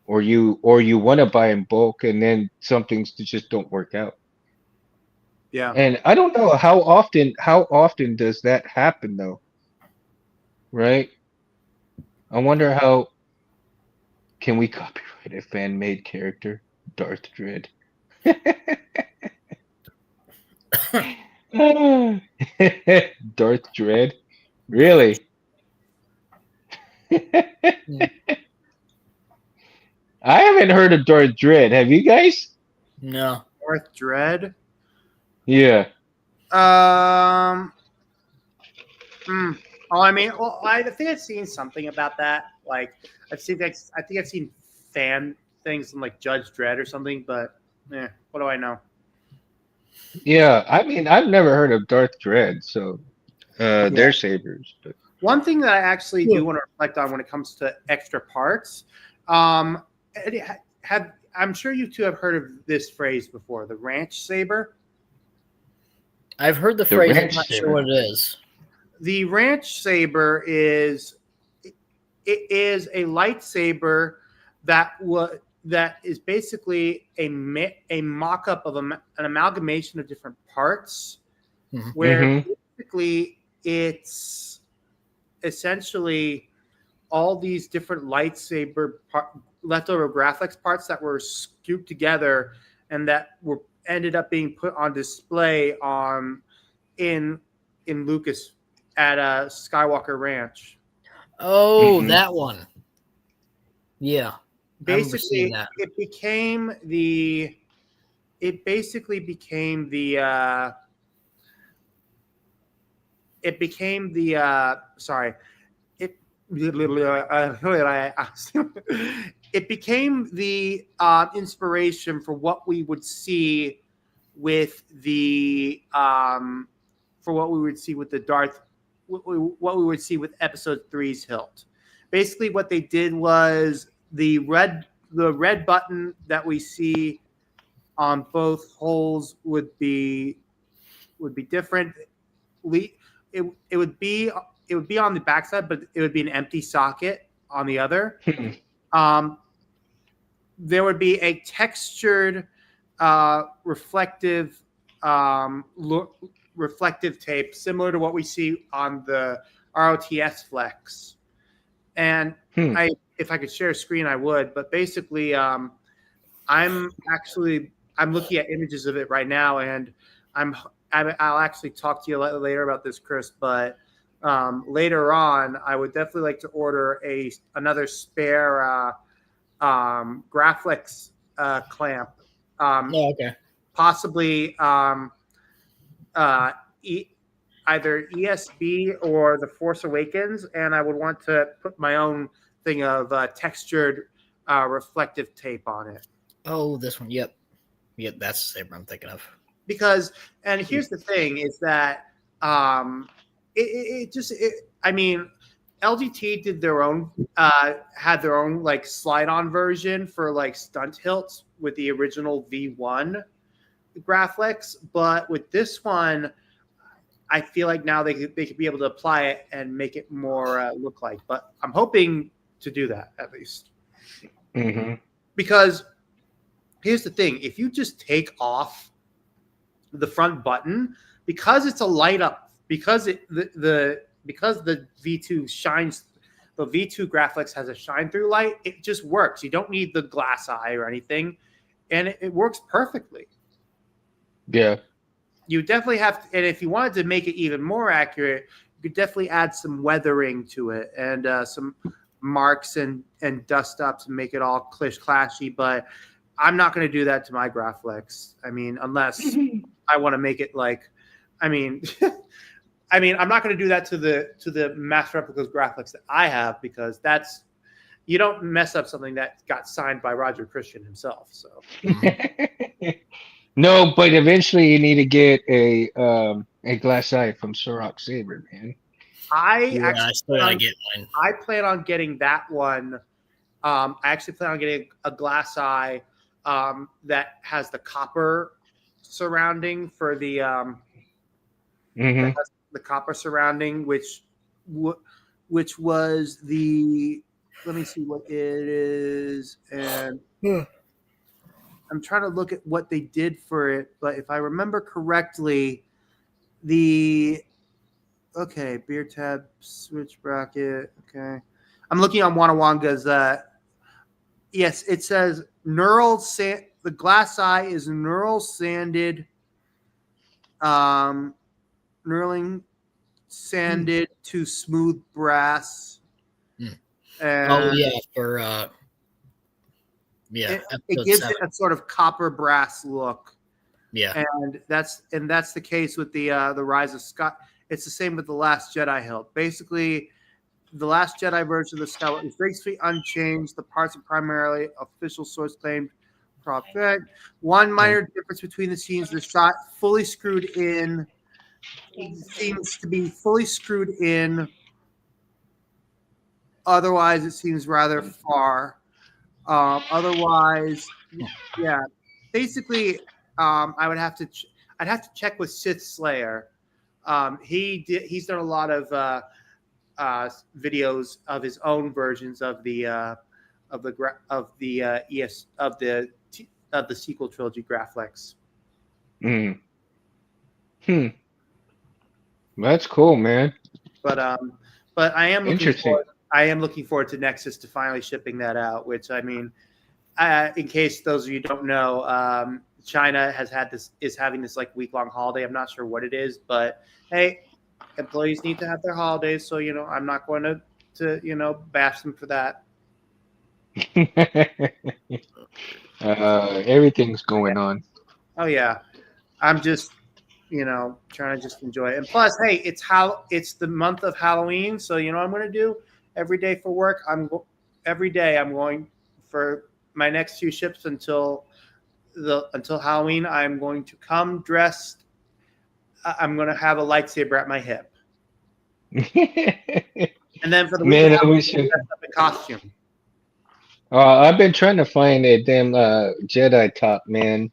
or you want to buy in bulk and then some things just don't work out. Yeah. And I don't know how often does that happen though, right? I wonder how can we copyright a fan-made character, Darth Dread? Darth Dread? Really? I Mm. haven't heard of Darth Dread. Have you guys? No. Darth Dread. Yeah. Um. hmm. Oh, I mean, well, I think I've seen something about that. Like, I think I've seen fan things from like Judge Dredd or something. But, what do I know? Yeah. I mean, I've never heard of Darth Dread, so Yeah. they're sabers, but One thing that I actually Yeah. do want to reflect on when it comes to extra parts, um, have I'm sure you two have heard of this phrase before, the ranch saber. I've heard the The phrase. I'm ranch not saber. sure what it is. The ranch saber is a lightsaber that is basically a mock-up of an amalgamation of different parts, Mhm. where Mhm. basically it's essentially all these different leftover graphics parts that were scooped together and that were ended up being put on display in Lucas at Skywalker Ranch. Oh, Mhm. that one. Yeah, I remember seeing Basically, that. it became the. It basically became the. It became the. Sorry, it. It became the inspiration for what we would see with the for what we would see with the what we would see with episode three's hilt. Basically, what they did was the red button that we see on both holes would be different. It would be on the backside, but it would be an empty socket on the other. Um, there would be a textured, reflective, reflective tape similar to what we see on the ROTS Flex. And Hmm. if I could share a screen, I would. But basically, I'm looking at images of it right now, and I'll actually talk to you later about this, Chris. But later on, I would definitely like to order another spare Graflex clamp, Oh, okay. possibly either ESB or the Force Awakens, and I would want to put my own thing of textured reflective tape on it. Oh, this one. Yep. Yep, that's the saber I'm thinking of. Because, and here's the thing, is that I mean, LGT did their own had their own like slide-on version for like stunt hilts with the original V1 Graflex, but with this one, I feel like now they could be able to apply it and make it more look like. But I'm hoping to do that at least. Mhm. Because here's the thing: if you just take off the front button, because it's a light up, because the V2 shines, the V2 Graflex has a shine through light. It just works. You don't need the glass eye or anything, and it works perfectly. Yeah. You definitely have to, and if you wanted to make it even more accurate, you could definitely add some weathering to it and some marks and dust ups and make it all clashy. But I'm not going to do that to my Graflex. I mean, unless I want to make it like, I mean, I'm not going to do that to the Master Replicas Graflex that I have, because that's, you don't mess up something that got signed by Roger Christian himself. So No, but eventually you need to get a glass eye from Sorok Saber, man. I Yeah, I still gotta get mine. I plan on getting that one. I actually plan on getting a glass eye that has the copper surrounding for the Mhm. the copper surrounding, which was the, let me see what it is, and I'm trying to look at what they did for it, but if I remember correctly, the beer tab, switch bracket, okay. I'm looking on Wanawanga's. Yes, it says the glass eye is neural sanded, knurling sanded to smooth brass. Hmm. And Oh yeah, for yeah, it episode gives 7. it a sort of copper brass look. Yeah. And that's the case with the Rise of Scott. It's the same with the Last Jedi hilt. Basically, the Last Jedi version of the Skywalker is basically unchanged. The parts are primarily official source claimed prophet. One minor difference between the scenes: the shot fully screwed in. It seems to be fully screwed in. Otherwise, it seems rather far. Otherwise, Yeah, basically, I would have to. I'd have to check with Sith Slayer. He's done a lot of videos of his own versions of the sequel trilogy Graphics. Mm. Hmm. That's cool, man. But I am looking Interesting. forward to Nexus to finally shipping that out. Which I mean, in case those of you don't know, China is having this like week-long holiday. I'm not sure what it is, but hey, employees need to have their holidays, so I'm not going to bash them for that. Everything's going on. Oh yeah, I'm just trying to just enjoy it. And plus, hey, it's the month of Halloween, so what I'm going to do every day for work. Every day I'm going for my next few shifts until Halloween. I'm going to come dressed. I'm going to have a lightsaber at my hip, and then for the weekend, Man, I I'm wish. dressed up in costume. I've been trying to find a damn Jedi top, man.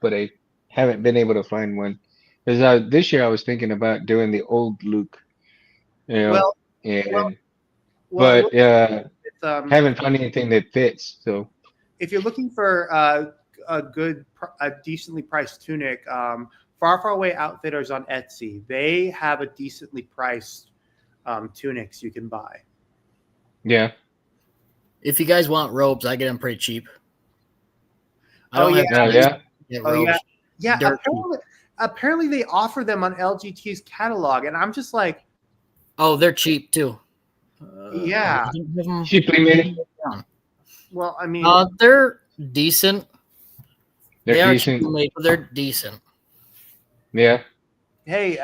But I haven't been able to find one. Because this year I was thinking about doing the old Luke, you know, Well, well, and well. but It's, haven't found anything that fits. So if you're looking for a decently priced tunic, Far Away Outfitters on Etsy, they have a decently priced tunics you can buy. yeah. If you guys want robes, I get them pretty cheap. I Oh, don't yeah. have time Yeah. to get Oh robes. yeah. Dirt Apparently they offer them on LGT's catalog, and I'm just like, Oh, they're cheap too. Yeah. I think they have them- Cheaply made. well, I mean, they're decent. They're They are decent. cheaply made, but they're decent. Yeah. hey,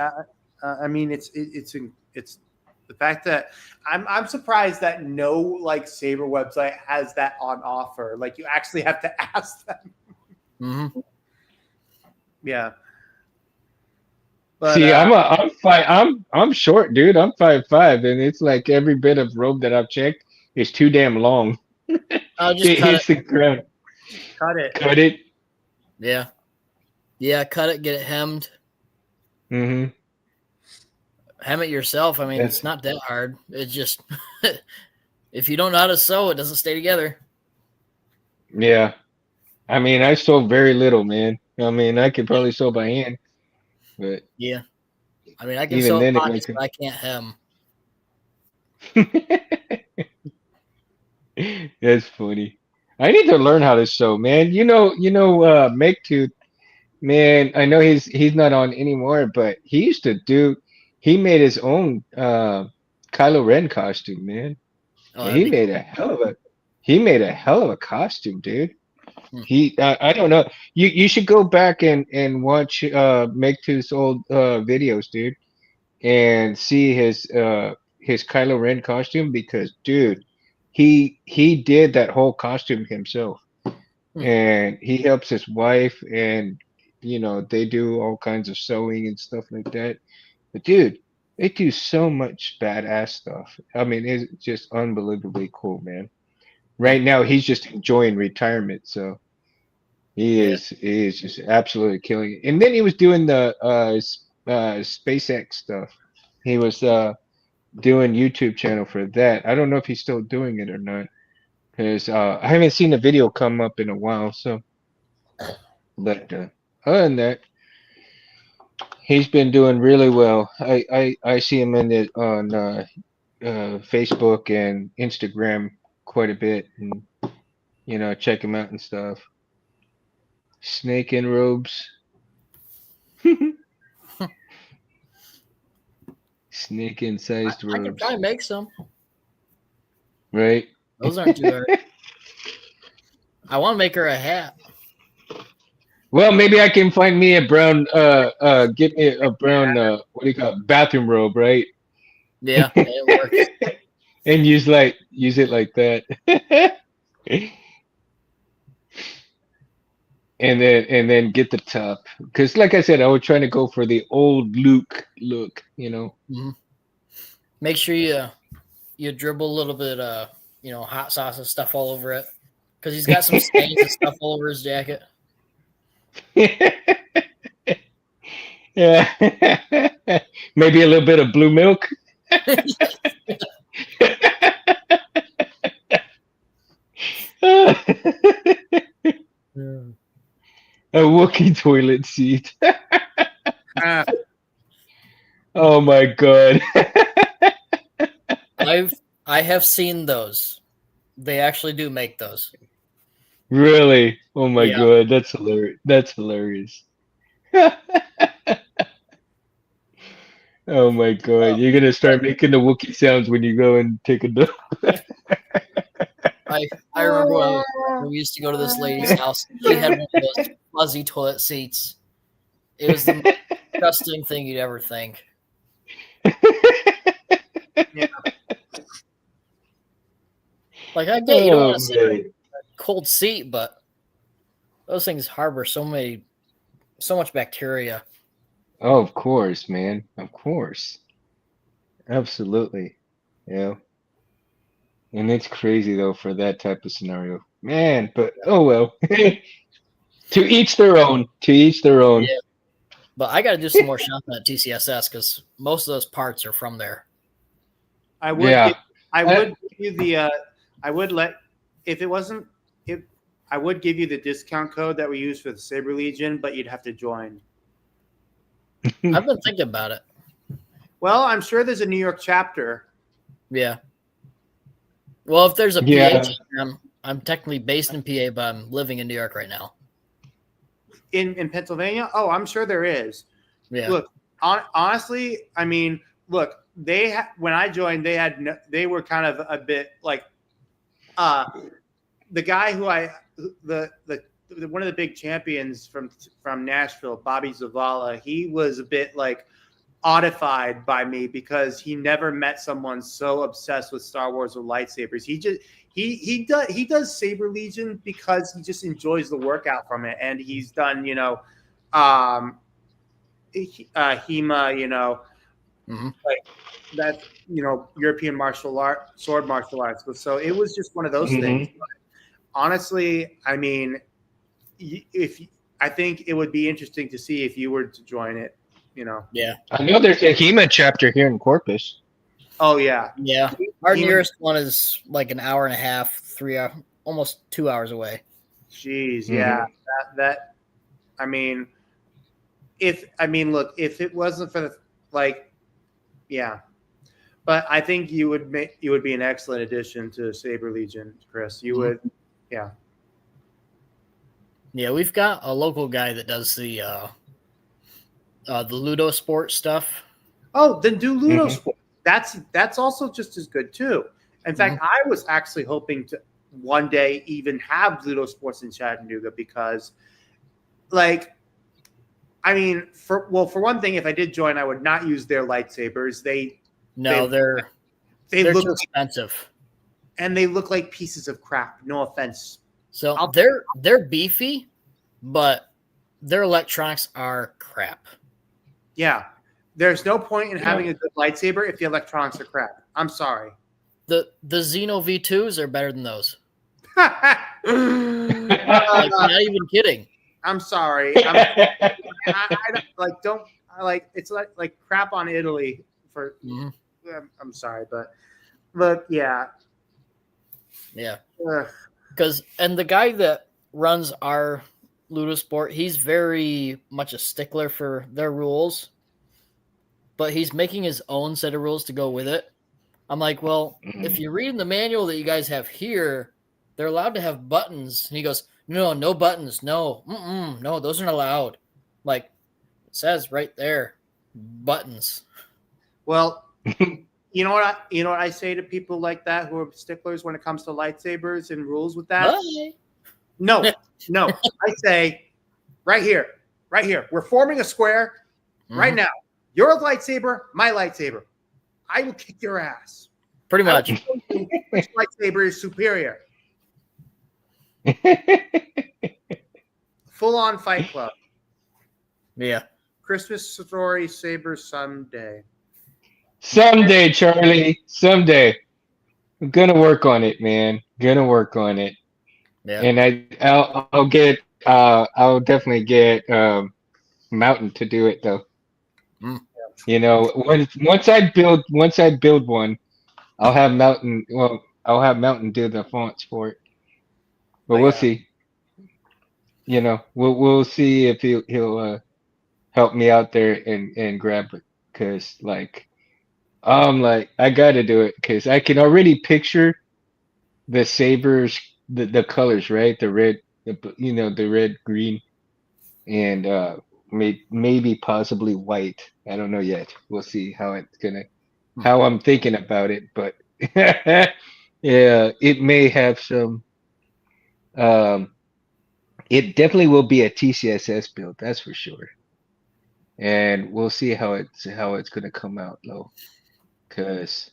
I mean, it's the fact that I'm surprised that no like Saber website has that on offer. Like you actually have to ask them. Mm-hmm. Yeah. But See, I'm short, dude. I'm 5'5", and it's like every bit of rope that I've checked is too damn long. I'll just It cut hits it. the ground. cut it. Cut it. Yeah. Yeah, cut it, get it hemmed. Mm-hmm. Hem it yourself. I mean, Yes. it's not that hard. It's just if you don't know how to sew, it doesn't stay together. Yeah. I mean, I sew very little, man. I mean, I could probably sew by hand, but Yeah. I mean, I can even sew then, it pockets, makes but I can't hem. it. That's funny. I need to learn how to sew, man. Make Tooth, man. I know he's not on anymore, but he used to do. He made his own Kylo Ren costume, man. Oh, And that'd be cool. he made a hell of a costume, dude. Hmm. I don't know. You should go back and watch Make Tooth's old videos, dude, and see his Kylo Ren costume because, dude, he did that whole costume himself, Hmm. and he helps his wife, and they do all kinds of sewing and stuff like that. But dude, they do so much badass stuff. I mean, it's just unbelievably cool, man. Right now, he's just enjoying retirement, so Yeah. he is just absolutely killing it. And then he was doing the SpaceX stuff. He was doing YouTube channel for that. I don't know if he's still doing it or not because I haven't seen a video come up in a while. So, but other than that, he's been doing really well. I see him in it on Facebook and Instagram quite a bit, and check him out and stuff. Snake in robes. Snake in sized I can robes, try and make some. right? Those aren't too hard. I want to make her a hat. Well, maybe I can find me a brown get me a brown what do you call it, bathroom robe, right? Yeah, it works. And use it like that. And then get the top. Because like I said, I was trying to go for the old Luke look, Mm-hmm. Make sure you dribble a little bit hot sauce and stuff all over it. Because he's got some stains and stuff all over his jacket. Yeah. Maybe a little bit of blue milk. A Wookiee toilet seat. Ah, Oh my god. I have seen those. They actually do make those. Really? Oh my Yeah. god, that's hilarious. That's hilarious. Oh my god, you're gonna start making the Wookiee sounds when you go and take a dump. I remember when we used to go to this lady's house. She had one of those fuzzy toilet seats. It was the most disgusting thing you'd ever think. yeah. Like I get you don't want Oh to sit in man. a cold seat, but those things harbor so much bacteria. Oh, of course, man. Of course. Absolutely. Yeah. And it's crazy though for that type of scenario. Man, but oh well. To each their own. To each their own. Yeah. But I got to do some more shopping at TCSS because most of those parts are from there. I would. Yeah. I would give you the. I would let if it wasn't. If I would give you the discount code that we use for the Saber Legion, but you'd have to join. I've been thinking about it. Well, I'm sure there's a New York chapter. Yeah. Well, if there's a Yeah. PA chapter, I'm technically based in PA, but I'm living in New York right now. In Pennsylvania? Oh, I'm sure there is. Yeah. Look, honestly, I mean, look, when I joined, they were kind of a bit like the guy who the one of the big champions from Nashville, Bobby Zavala, he was a bit like oddified by me because he never met someone so obsessed with Star Wars with lightsabers. He does Saber Legion because he just enjoys the workout from it, and he's done HEMA, like that, European sword martial arts. But so it was just one of those things. But honestly, I mean, I think it would be interesting to see if you were to join it. Yeah. I know there's a HEMA chapter here in Corpus. Oh yeah. Yeah. Our nearest one is like an hour and a half, 3 hours, almost 2 hours away. Jeez, yeah. That I mean, look, if it wasn't for the yeah. But I think you would be an excellent addition to Saber Legion, Chris. You would, yeah. Yeah, we've got a local guy that does the Ludo Sport stuff. Oh, then do Ludo Sport. That's also just as good too. In fact, I was actually hoping to one day even have Ludo Sports in Chattanooga because, for one thing, if I did join, I would not use their lightsabers. They're too expensive, and they look like pieces of crap. No offense. So they're beefy, but their electronics are crap. Yeah. There's no point in having a good lightsaber if the electronics are crap. I'm sorry. The Xeno V2s are better than those. Not even kidding. I'm sorry. It's like crap on Italy for. I'm sorry, but yeah. Yeah. Because the guy that runs our Ludosport, he's very much a stickler for their rules, but he's making his own set of rules to go with it. I'm like, well, if you read in the manual that you guys have here, they're allowed to have buttons. And he goes, no buttons. No, no, those aren't allowed. Like, it says right there, buttons. Well, you know what I say to people like that who are sticklers when it comes to lightsabers and rules with that? Bye. No. I say, right here. We're forming a square right now. Your lightsaber, my lightsaber. I will kick your ass. Pretty much. Which lightsaber is superior? Full on Fight Club. Yeah. Christmas story saber someday. Someday, Charlie. Someday. I'm gonna work on it, man. Gonna work on it. Yeah. And I'll definitely get Mountain to do it though. Mm. You know, once I build one, I'll have Mountain do the fonts for it. But But we'll yeah, see. You know, we'll see if he'll help me out there and grab it, because like I'm like I gotta do it because I can already picture the sabers, the colors, right? The red, the red, green, and maybe possibly white. I don't know yet. We'll see Hmm. how I'm thinking about it, but yeah, it may have some. Um, it definitely will be a TCSS build, that's for sure, and we'll see how it's gonna come out, though, because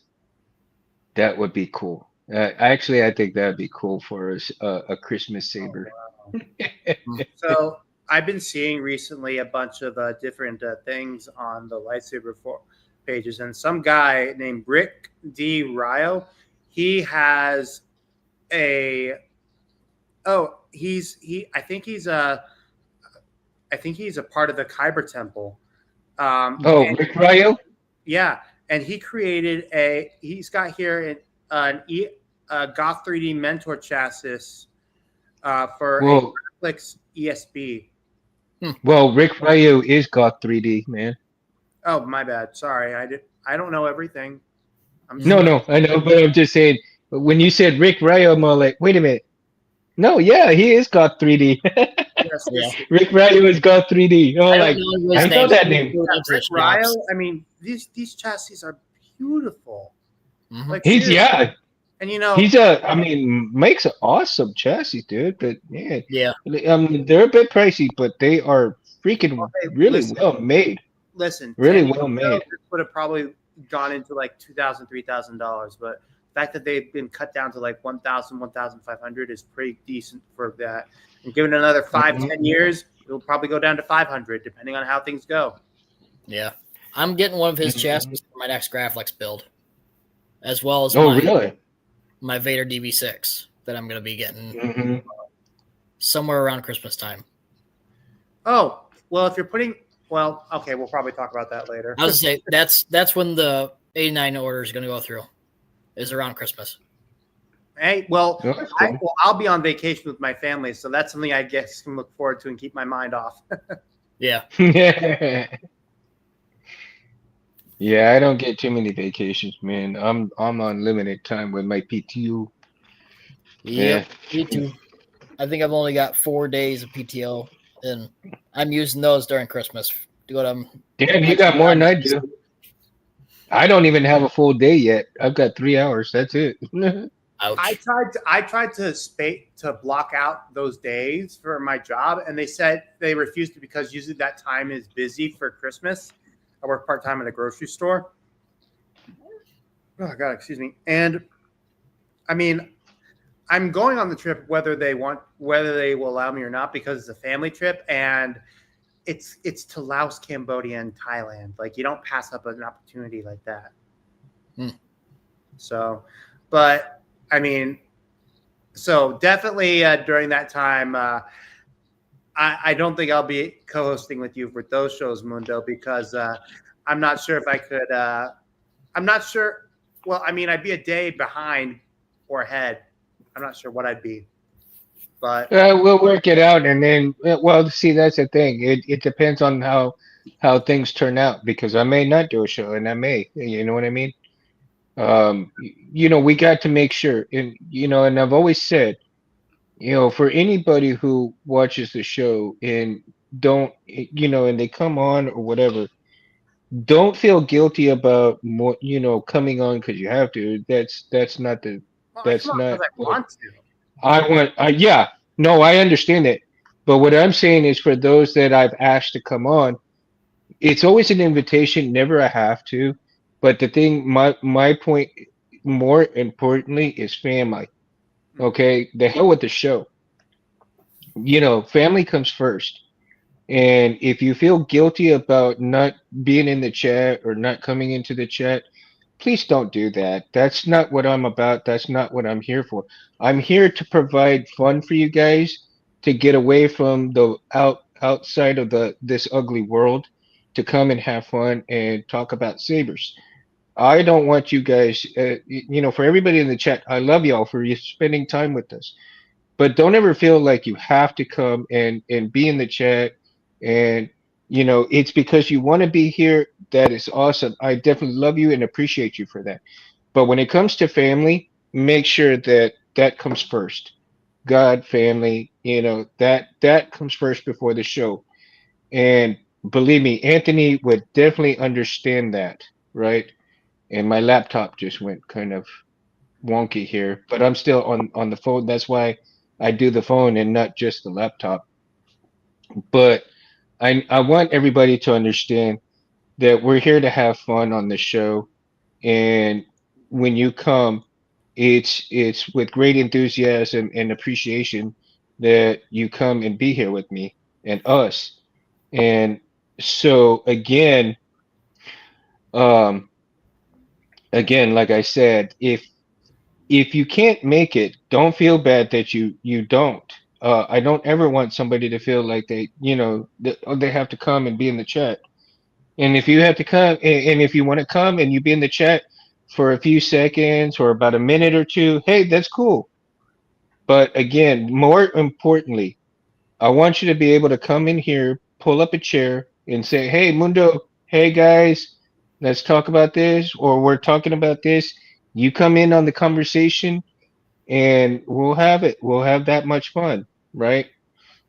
that would be cool. Actually, I think that'd be cool for us, a Christmas oh, saber. wow. So I've been seeing recently a bunch of different things on the lightsaber pages, and some guy named Rick D. Rio, he has a I think he's a part of the Kyber Temple. Oh, And Rick Ryo? yeah, and he's got here a Goth 3D Mentor chassis for a Well, Netflix ESB. Rick Ryo is Goth 3D, man. Oh, my bad. Sorry, I don't know everything. I'm No, Mhm. sorry. no, I know, but I'm just saying. But when you said Rick Ryo, I'm all like, wait a minute. No, yeah, he is Goth 3D. Yes, Yeah. yes, yes. Rick Ryo is Goth 3D. Oh, I don't like know Yeah, his I know name. that So name. go into Rick the shops. Ryo. I mean, these chassis are beautiful. Mhm. Like He's seriously. yeah, And I mean, makes an awesome chassis, dude. But man, Yeah. they're a bit pricey, but they are freaking hey, really well made. listen, Really 10 years well ago, made. this would have probably gone into like $2,000, $3,000. But the fact that they've been cut down to like 1,000, 1,500 is pretty decent for that. And given another five, Mhm. 10 years, it'll probably go down to 500, depending on how things go. Yeah. I'm getting one of his Mhm. chassis for my next Graflex build, as well as Oh, my really? Vader DB6 that I'm going to be getting Hmm. somewhere around Christmas time. Oh, well, if you're well, okay, we'll probably talk about that later. I was say that's when the 89 order is going to go through. Is around Christmas. Hey, well, Oh, that's cool. I'll be on vacation with my family, so that's something I guess can look forward to and keep my mind off. Yeah. Yeah, I don't get too many vacations, man. I'm on limited time with my PTO. Yep. Yeah. Me too. I think I've only got 4 days of PTO, and I'm using those during Christmas to go to Damn, you got actually more down than I to do. I don't even have a full day yet. I've got 3 hours. That's it. ouch. I tried to block out those days for my job, and they said they refused to because usually that time is busy for Christmas. I work part time at a grocery store. Oh God, excuse me. And I mean, I'm going on the trip whether they will allow me or not because it's a family trip, and it's to Laos, Cambodia, and Thailand. Like you don't pass up an opportunity like that. Hmm. So, but I mean, so definitely during that time, I don't think I'll be co-hosting with you for those shows, Mundo, because I'm not sure if I could. I'm not sure. Well, I mean, I'd be a day behind or ahead. I'm not sure what I'd be, but We'll work it out, and then, well, see, that's the thing. It depends on how things turn out, because I may not do a show, and I may. You know what I mean? We got to make sure, and I've always said, for anybody who watches the show and don't, and they come on or whatever, don't feel guilty about more, coming on because you have to. well, I come That's on not because I what want to. I want. Yeah, no, I understand it. But what I'm saying is, for those that I've asked to come on, it's always an invitation, never a have to. But the thing, my point, more importantly, is family. Mhm. Okay, the hell with the show. Family comes first. And if you feel guilty about not being in the chat or not coming into the chat, please don't do that. That's not what I'm about. That's not what I'm here for. I'm here to provide fun for you guys to get away from the outside of the this ugly world to come and have fun and talk about sabers. I don't want you guys, for everybody in the chat, I love y'all for you spending time with us. But don't ever feel like you have to come and be in the chat and it's because you want to be here. That is awesome. I definitely love you and appreciate you for that. But when it comes to family, make sure that that comes first. God, family, that comes first before the show. And believe me, Anthony would definitely understand that, right? And my laptop just went kind of wonky here, but I'm still on the phone. That's why I do the phone and not just the laptop. But I want everybody to understand that we're here to have fun on the show, and when you come, it's with great enthusiasm and appreciation that you come and be here with me and us. And so um, again, like I said, if you can't make it, don't feel bad that you don't. I don't ever want somebody to feel like they have to come and be in the chat. And if you have to come, and if you want to come and you be in the chat for a few seconds or about a minute or two, hey, that's cool. But again, more importantly, I want you to be able to come in here, pull up a chair, and say, "Hey, Mundo, hey guys, let's talk about this," or "We're talking about this." You come in on the conversation and we'll have it. We'll have that much fun, right?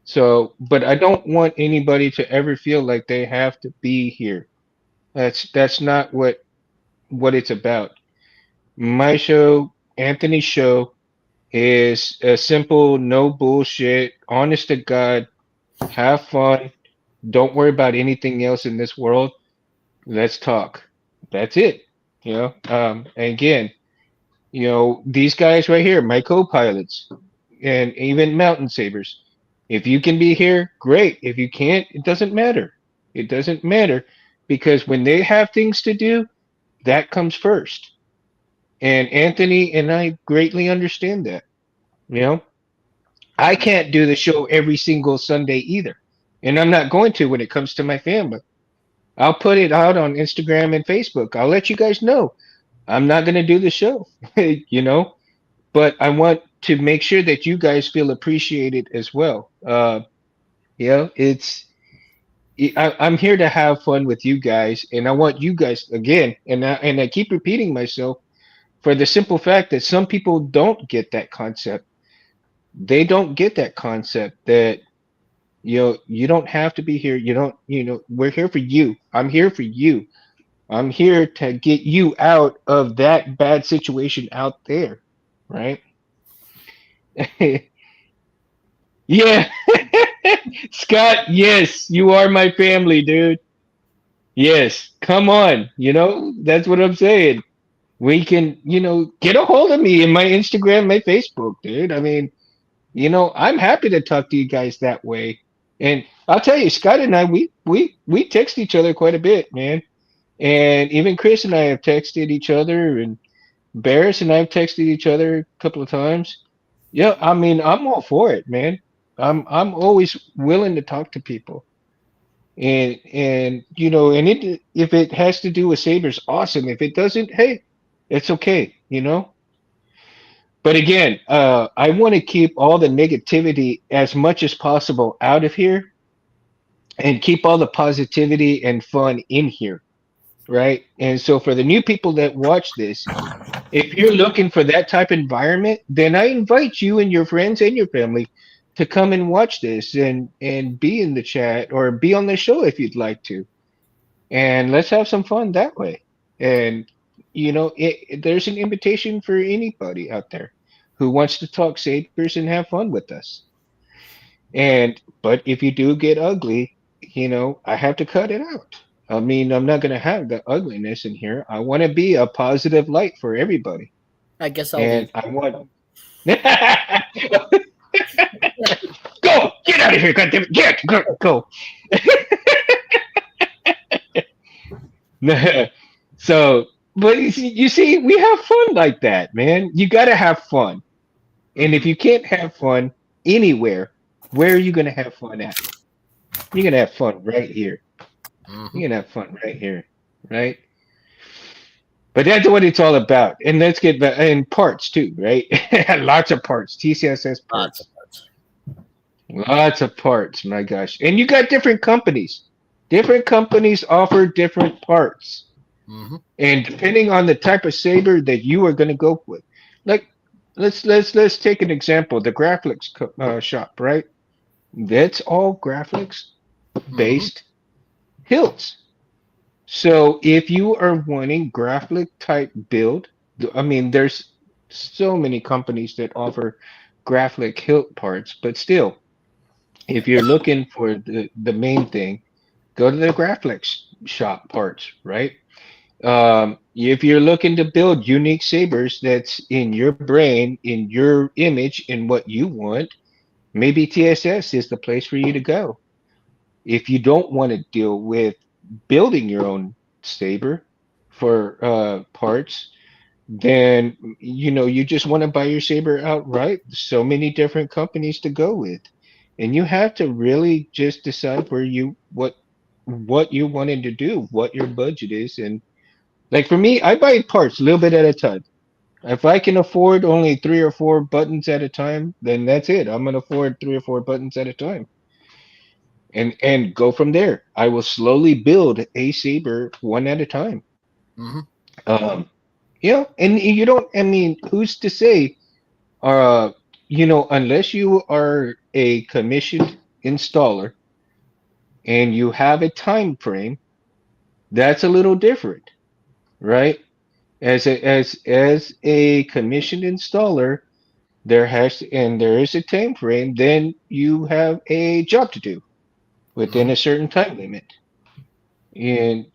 So, but I don't want anybody to ever feel like they have to be here. That's not what it's about. My show, Anthony's show, is a simple, no bullshit, honest to God, have fun. Don't worry about anything else in this world. Let's talk. That's it. And again, these guys right here, my co-pilots, and even mountain sabers. If you can be here, great. If you can't, it doesn't matter. It doesn't matter because when they have things to do, that comes first. And Anthony and I greatly understand that. You know, I can't do the show every single Sunday either. And I'm not going to when it comes to my family. I'll put it out on Instagram and Facebook. I'll let you guys know. I'm not going to do the show, you know, but I want to make sure that you guys feel appreciated as well. I'm here to have fun with you guys, and I want you guys again, and I keep repeating myself for the simple fact that some people don't get that concept. They don't get that concept that you don't have to be here. You don't, we're here for you. I'm here for you. I'm here to get you out of that bad situation out there, right? Yeah. Scott, yes, you are my family, dude. Yes, come on. That's what I'm saying. We can, get a hold of me in my Instagram, my Facebook, dude. I mean, I'm happy to talk to you guys that way. And I'll tell you, Scott and I, we text each other quite a bit, man. And even Chris and I have texted each other, and Barris and I've texted each other a couple of times. Yeah, I mean, I'm all for it, man. I'm always willing to talk to people. And if it has to do with Sabres, awesome. If it doesn't, hey, it's okay, But again, I want to keep all the negativity as much as possible out of here and keep all the positivity and fun in here, right? And so for the new people that watch this, if you're looking for that type of environment, then I invite you and your friends and your family to come and watch this and be in the chat or be on the show if you'd like to. And let's have some fun that way. And there's an invitation for anybody out there who wants to talk Sabres and have fun with us. But if you do get ugly, I have to cut it out. I mean, I'm not going to have the ugliness in here. I want to be a positive light for everybody. I guess I'll And leave. I want. Go! Get out of here, goddammit! Get! Go! So, but you see, we have fun like that, man. You got to have fun. And if Mhm. you can't have fun anywhere, where are you going to have fun at? You're going to have fun right here. Mhm. You're going to have fun right here, right? But that's what it's all about. And let's get back and parts too, right? Lots of parts, TCSS Lots of parts, parts. lots of parts. My gosh, and you got different companies. Different companies offer different parts, Hmm. and depending on the type of saber that you are going to go with, like let's take an example. The graphics shop, right? That's all graphics Hmm. based hilts. So if you are wanting graphic type build, I mean, there's so many companies that offer graphic hilt parts, but still, if you're looking for the main thing, go to the graphics shop parts, right? If you're looking to build unique sabers that's in your brain, in your image, in what you want, maybe TSS is the place for you to go. If you don't want to deal with building your own saber for parts, then you just want to buy your saber outright. So many different companies to go with, and you have to really just decide what you wanted to do, what your budget is, and like for me, I buy parts a little bit at a time. If I can afford only 3 or 4 buttons at a time, then that's it. I'm gonna afford 3 or 4 buttons at a time and go from there. I will slowly build a saber one at a time. Hmm. Um, and you don't. I mean, who's to say? Unless you are a commissioned installer and you have a time frame, that's a little different, right? As a commissioned installer, there is a time frame. Then you have a job to do within Hmm. a certain time limit. And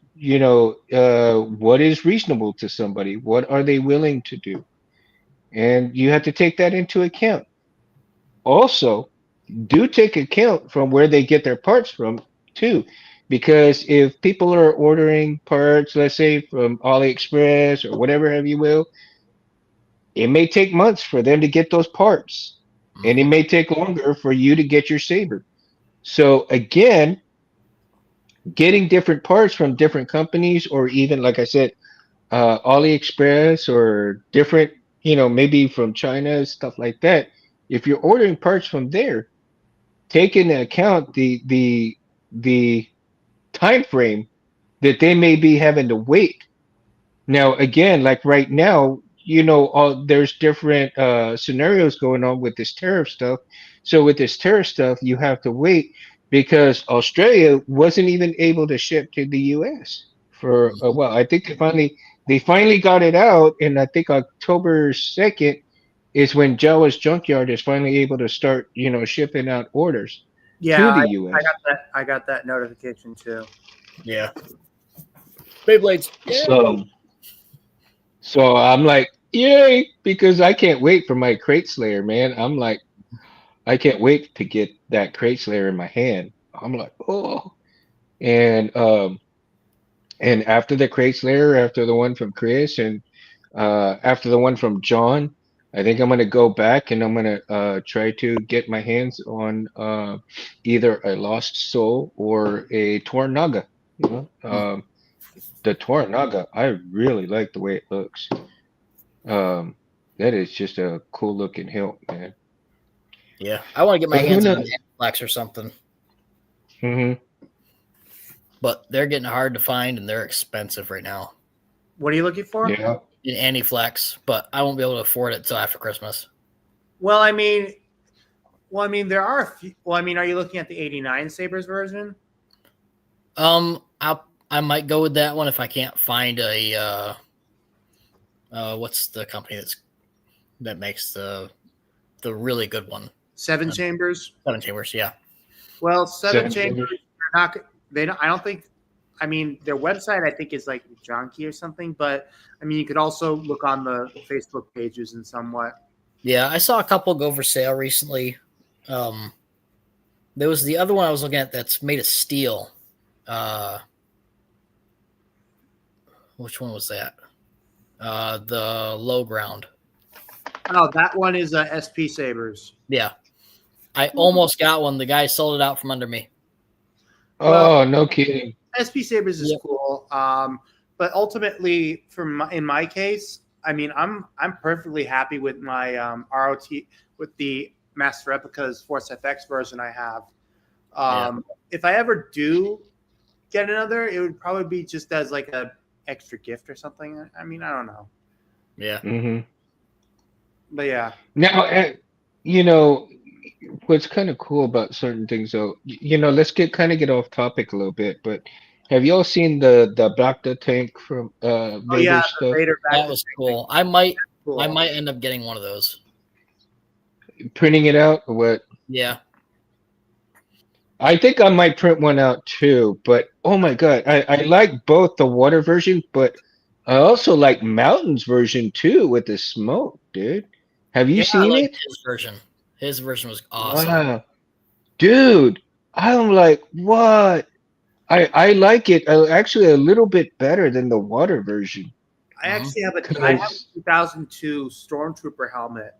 what is reasonable to somebody? What are they willing to do? And you have to take that into account. Also, do take account from where they get their parts from too, because if people are ordering parts, let's say from AliExpress or whatever have you will, it may take months for them to get those parts, and it Hmm. may take longer for you to get your saber. So again, getting different parts from different companies, or even like I said, AliExpress or different, maybe from China, stuff like that. If you're ordering parts from there, take into account the time frame that they may be having to wait. Now, again, like right now, there's different scenarios going on with this tariff stuff. So with this tariff stuff, you have to wait because Australia wasn't even able to ship to the U.S. for a Hmm. while. I think they finally got it out, and I think October 2nd is when Jawa's Junkyard is finally able to start, shipping out orders to Yeah, the I U.S. got that. I got that notification too. Yeah. Beyblades. Yay. So, so I'm like, yay, because I can't wait for my Crate Slayer, man. I'm like, I can't wait to get that Crate Slayer in my hand. I'm like, oh, and after the Crate Slayer, after the one from Chris, and after the one from John, I think I'm gonna go back and I'm gonna try to get my hands on either a Lost Soul or a Tornaga. You know, Hmm. the Tornaga, I really like the way it looks. Um, that is just a cool looking hilt, man. Yeah. I want to get my But who hands on an knows? Flex or something, Hmm. but they're getting hard to find and they're expensive right now. What are you looking for? Yeah. In Anti-Flex, but I won't be able to afford it till after Christmas. Well, I mean, there are a few. Well, I mean, are you looking at the '89 Sabres version? I might go with that one if I can't find a what's the company that makes the really good one? Seven Um, Chambers. 7 Chambers, yeah. Well, Seven Seven Chambers. Chambers. They're not. They don't. I don't think. I mean, their website I think is like junky or something. But I mean, you could also look on the Facebook pages and somewhat. Yeah, I saw a couple go for sale recently. Um, there was the other one I was looking at that's made of steel. Uh, which one was that? The low ground. Oh, that one is SP Sabers. Yeah. I almost got one. The guy sold it out from under me. Well, Oh, no kidding. SP Sabers is Yep. cool. But ultimately, in my case, I mean, I'm perfectly happy with my ROT with the Master Replicas Force FX version I have. If I ever do get another, it would probably be just as like a extra gift or something. I mean, I don't know, Yeah. Hmm. but yeah. Now, you know, what's kind of cool about certain things, though, let's get off topic a little bit, but have y'all seen the Bacta tank from Oh yeah, Vader the stuff? Vader back That to was cool. I might cool. end up getting one of those. Printing it out or what? Yeah. I think I might print one out too, but oh my God, I like both the water version, but I also like Mountains version too with the smoke, dude. Have you Yeah, I seen liked it? his version. His version was awesome. Wow, dude, I'm like, what? I like it actually a little bit better than the water version. I actually have I have a Cause 2002 Stormtrooper helmet.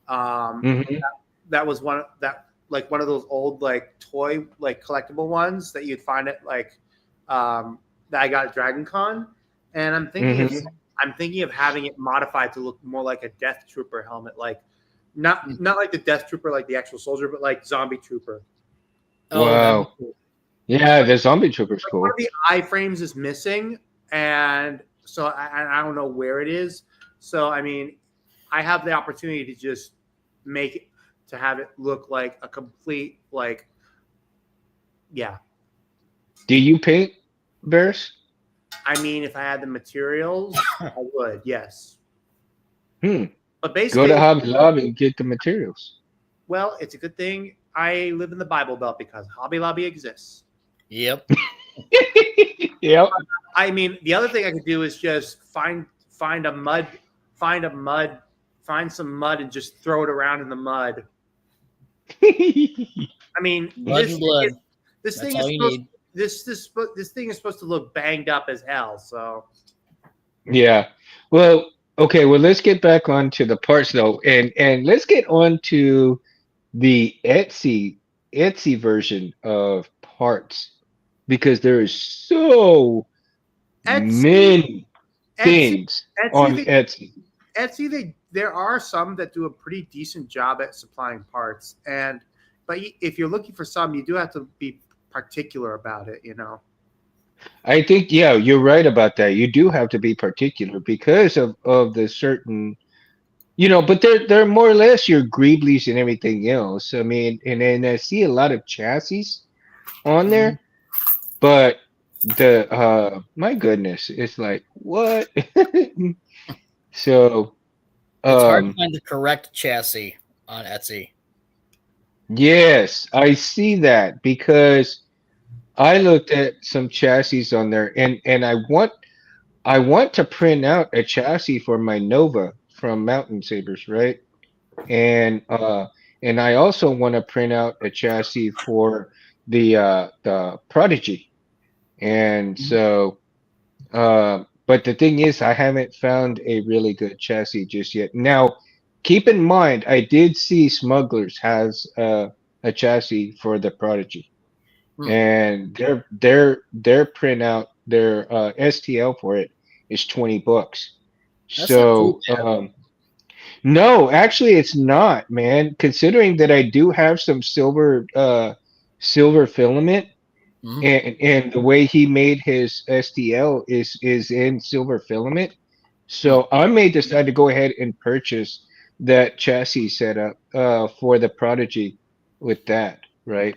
Um, Mhm. that was one of those old like toy like collectible ones that you'd find at like that I got at Dragon Con, and Mhm. I'm thinking of having it modified to look more like a Death Trooper helmet, like Mm. not like the Death Trooper like the actual soldier, but like Zombie Trooper. Oh, that'd be Wow. cool. Yeah, the zombie trooper's Like one of cool. the iframes is missing, and so I don't know where it is. So I mean, I have the opportunity to just make it to have it look like a complete like yeah. Do you paint bears? I mean, if I had the materials, I would, yes. Hmm. But Go to basically, Hobby Lobby and get the materials. well, it's a good thing I live in the Bible Belt because Hobby Lobby exists. Yep. Yep. I mean, the other thing I could do is just find a mud, find a mud, find some mud and just throw it around in the mud. I mean, Blood and blood. this That's thing all is you supposed need. this thing is supposed to look banged up as hell. So Yeah. Well, okay, well let's get back on to the parts though, and let's get on to the Etsy version of parts because there is so Etsy, many Etsy, things Etsy, on they, Etsy. there are some that do a pretty decent job at supplying parts, but if you're looking for some, you do have to be particular about it. You know. I think yeah, you're right about that. You do have to be particular because of the certain but they're more or less your Greeblies and everything else. I mean, and then I see a lot of chassis on Mhm. there, but the my goodness, it's like what? So It's hard to um find the correct chassis on Etsy. yes, I see that because I looked at some chassis on there and I want to print out a chassis for my Nova from Mountain Sabers, right? And I also want to print out a chassis for the Prodigy. And Mhm. so but the thing is I haven't found a really good chassis just yet. Now, keep in mind I did see Smugglers has a chassis for the Prodigy. Hmm. And their printout, their STL for it is $20. That's not too So bad. no, actually it's not, man. Considering that I do have some silver filament Mhm. and the way he made his STL is in silver filament. Hmm. So I may decide to go ahead and purchase that chassis setup for the Prodigy with that, right?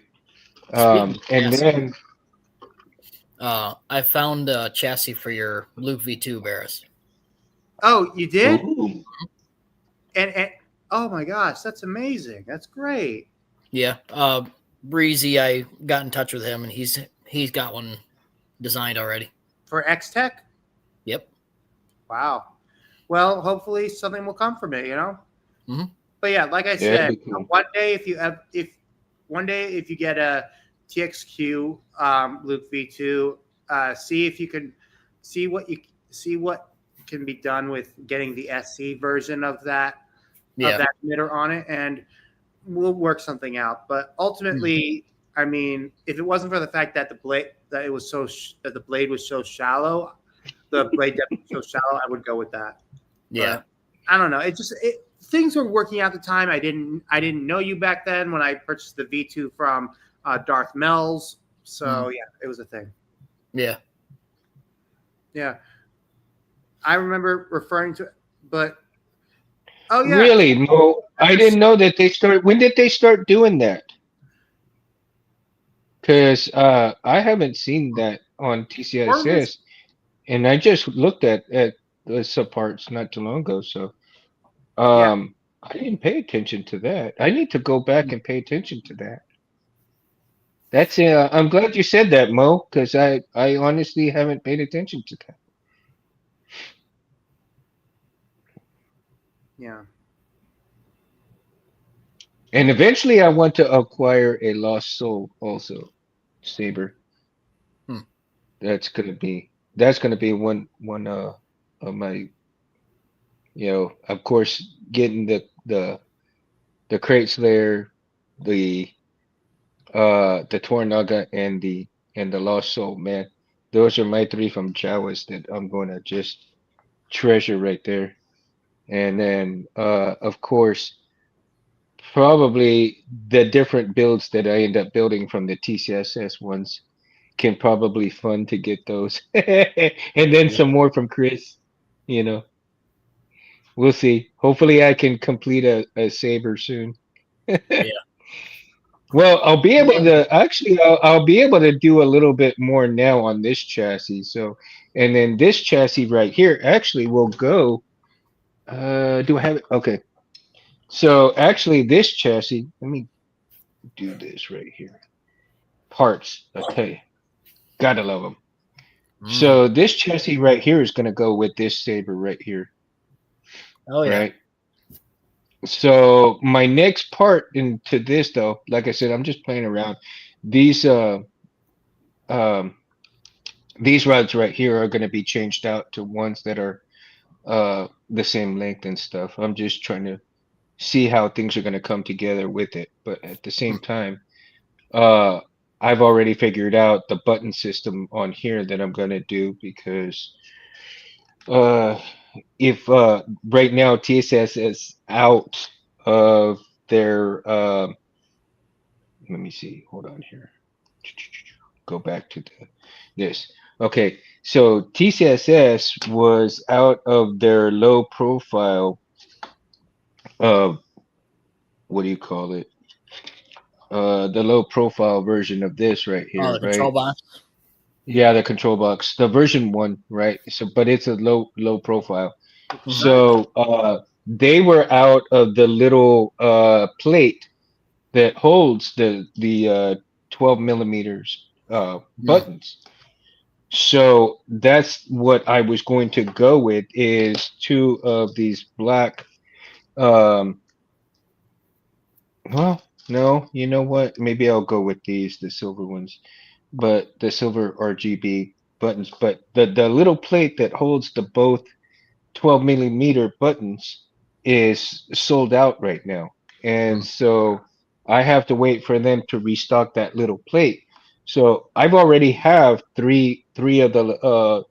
Speaking of And chassis, then I found a chassis for your Luke V2 Barris. Oh, you did? ooh, And oh my gosh, that's amazing. That's great. Yeah. Breezy, I got in touch with him and he's got one designed already. For X Tech? Yep. Wow. Well, hopefully something will come from it, you know? Mhm. But yeah, like I yeah, that'd said, be cool. one day if you get a TXQ Luke V2, see if you can see what can be done with getting the SC version of that Yeah. emitter on it, and we'll work something out. But ultimately, I mean, if it wasn't for the fact that the blade that the blade was so shallow, the blade depth was so shallow, I would go with that. Yeah. But I don't know. Things were working out at the time. I didn't know you back then when I purchased the V2 from Darth Mel's. So yeah, it was a thing. Yeah. Yeah, I remember referring to it, but oh yeah, Really, Mo? I didn't know that they started. When did they start doing that? Because I haven't seen that on or was TCSS, and I just looked at the subparts not too long ago. So yeah. I didn't pay attention to that. I need to go back and pay attention to that. That's I'm glad you said that, Mo, because I honestly haven't paid attention to that. Yeah. And eventually, I want to acquire a Lost Soul also, Saber. Hmm. That's gonna be one of my, of course, getting the Crate Slayer, the the Tornaga, and the Lost Soul, man. Those are my three from Jawas that I'm gonna just treasure right there. And then of course, probably the different builds that I end up building from the TCSS ones can probably fund to get those. And then Yeah. some more from Chris, you know. We'll see. Hopefully I can complete a Saber soon. Yeah. Well, I'll be able to do a little bit more now on this chassis. So, and then this chassis right here actually will go. Do I have it? Okay. So actually, this chassis. Let me do this right here. Parts. I tell you, gotta love them. Mhm. So this chassis right here is gonna go with this Saber right here, Oh yeah. right? So my next part into this, though, like I said, I'm just playing around. These um these rods right here are going to be changed out to ones that are the same length and stuff. I'm just trying to see how things are going to come together with it. But at the same time, uh I've already figured out the button system on here that I'm going to do because uh if right now TSS is out of their let me see, hold on here, go back to this. Okay, so TCSS was out of their low profile what do you call it? The low profile version of this right Oh, here, the control right? box. Yeah, the control box, the version one, right? So, but it's a low profile. Mhm. So, they were out of the little plate that holds the 12 millimeters Mm. buttons. So that's what I was going to go with is two of these black. Um, well, no, you know what? Maybe I'll go with these, the silver ones, but the silver RGB buttons. But the little plate that holds the both 12 millimeter buttons is sold out right now, and Mm. so I have to wait for them to restock that little plate. So I've already have three of the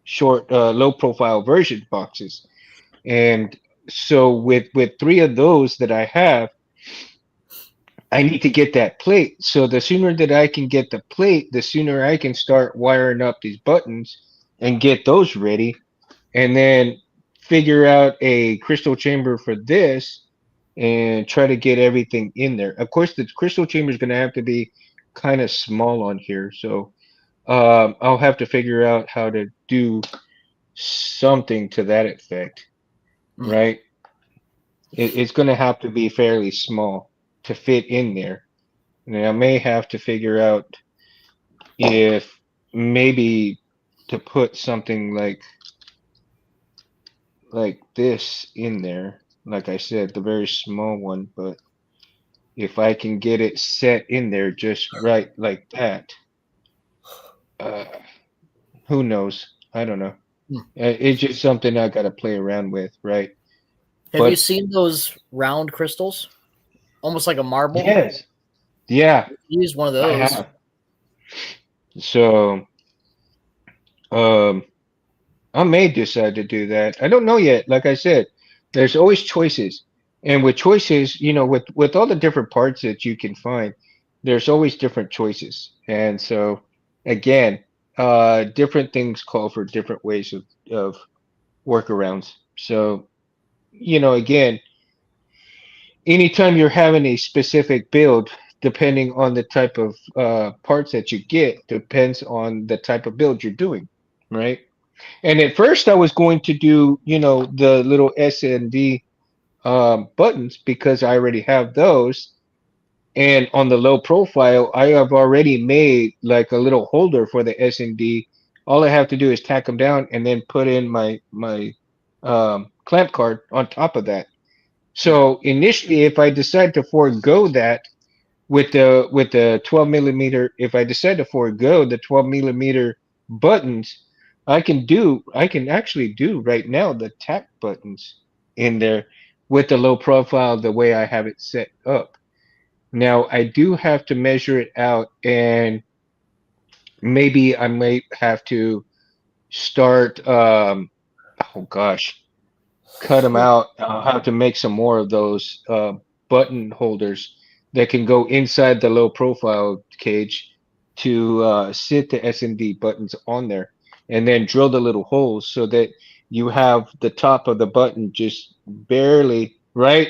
short low profile version boxes, and so with three of those that I have, I need to get that plate. So the sooner that I can get the plate, the sooner I can start wiring up these buttons and get those ready, and then figure out a crystal chamber for this and try to get everything in there. Of course, the crystal chamber is going to have to be kind of small on here, so I'll have to figure out how to do something to that effect, Mm. right? It's going to have to be fairly small to fit in there. And I may have to figure out if maybe to put something like this in there. Like I said, the very small one, but if I can get it set in there just right like that, uh, who knows? I don't know. It's just something I got to play around with, right? Have you But seen those round crystals? Almost like a marble. yes, yeah, Use one of I those. have. So, um, I may decide to do that. I don't know yet. Like I said, there's always choices, and with choices, with all the different parts that you can find, there's always different choices. And so, again, different things call for different ways of workarounds. So, again, anytime you're having a specific build, depending on the type of parts that you get, depends on the type of build you're doing, right? And at first, I was going to do, the little S and D buttons because I already have those. And on the low profile, I have already made like a little holder for the S and D. All I have to do is tack them down and then put in my clamp card on top of that. Yeah. So initially, if I decide to forego that with the 12 millimeter, if I decide to forego the 12 millimeter buttons, I can actually do right now the tap buttons in there with the low profile the way I have it set up. Now I do have to measure it out, and maybe I might have to start oh gosh, cut them out. I'll have to make some more of those button holders that can go inside the low profile cage to sit the SMD buttons on there, and then drill the little holes so that you have the top of the button just barely right.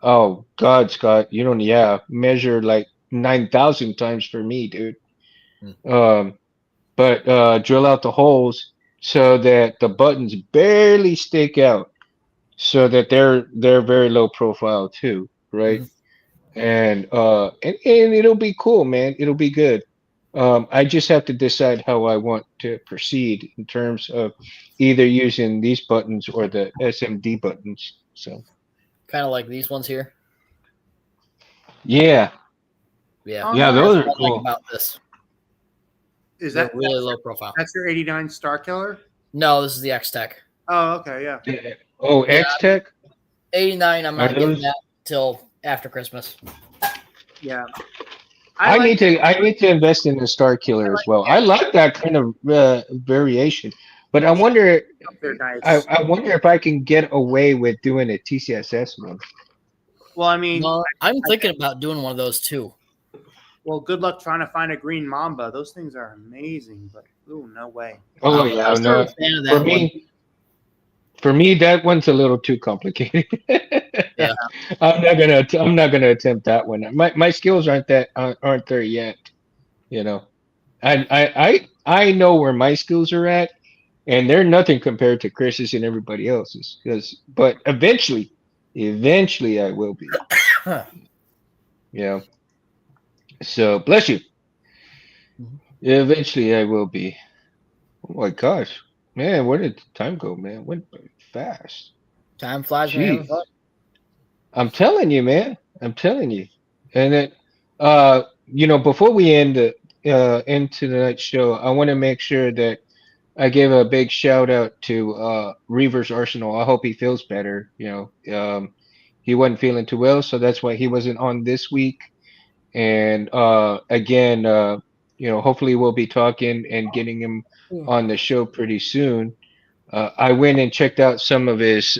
Oh God, Scott, you don't, yeah, measure like 9,000 times for me, dude. Mm. But drill out the holes so that the buttons barely stick out, so that they're very low profile too, right? Mhm. And it'll be cool, man. It'll be good. I just have to decide how I want to proceed in terms of either using these buttons or the SMD buttons. So Kind of like these ones here. yeah, Yeah. Oh, yeah, nice. those That's are what I like cool. about this. Is They're that really low profile. that's your 89 Star Killer? No, this is the X Tech. Oh, okay, yeah. Yeah. Oh, Yeah, X Tech, 89. I'm are not getting those? that till after Christmas. Yeah. I like I need to invest in the Star Killer as well. I like that kind of variation, but I yeah, wonder they're nice. I wonder if I can get away with doing a TCSS one. Well, I mean, No, I'm thinking about doing one of those too. well, good luck trying to find a green mamba. Those things are amazing, but ooh, no way. Oh I yeah, was never a no. fan of For that one. me, for me, that one's a little too complicated. Yeah. I'm not gonna attempt that one. My skills aren't there yet. You know, I know where my skills are at, and they're nothing compared to Chris's and everybody else's. But eventually, I will be. Huh. You know, so bless you. Mhm. Eventually, I will be. Oh my gosh, man, where did time go, man? Went by fast. Time flies when you're having Jeez. fun. I'm telling you, man. I'm telling you. And then, before we end the into the night show, I want to make sure that I give a big shout out to Reavers Arsenal. I hope he feels better. He wasn't feeling too well, so that's why he wasn't on this week. And again, hopefully we'll be talking and getting him on the show pretty soon. I went and checked out some of his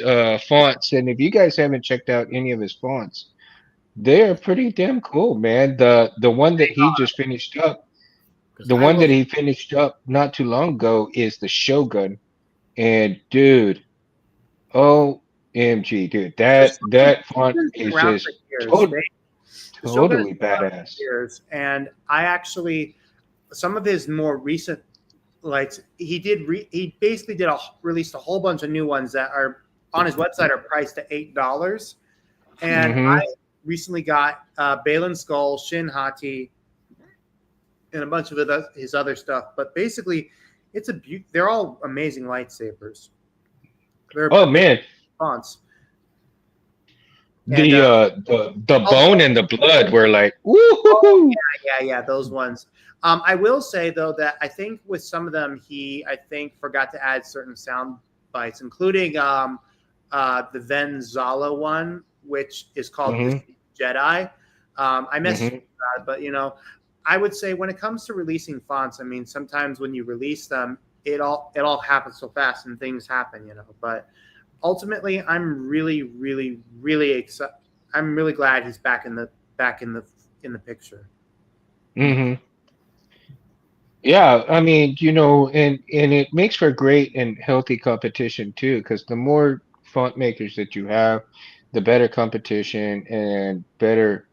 fonts, and if you guys haven't checked out any of his fonts, they are pretty damn cool, man. The one that he just finished up, Because the I one that love he finished up not too long ago is the Shogun, and dude, OMG, dude, So that font Shogun's been is around for just years. The Shogun has totally been around for badass. years, and I actually some of his more recent like he basically released a whole bunch of new ones that are on his website are priced at $8. And Hmm. I recently got Balin Skull, Shin Hati, and a bunch of his other stuff. But basically, they're all amazing lightsabers. They're Oh amazing man, fonts. And The also, bone and the blood were like, oh woo. yeah, those ones. I will say though that I think with some of them I think forgot to add certain sound bites, including the Venzala one, which is called Hmm. Jedi. I messaged Hmm. you about it, but I would say when it comes to releasing fonts, I mean, sometimes when you release them, it all happens so fast and things happen, But ultimately, I'm really, really, really excited. I'm really glad he's back in the picture. Hmm. Yeah, I mean, and it makes for great and healthy competition too, because the more font makers that you have, the better competition and better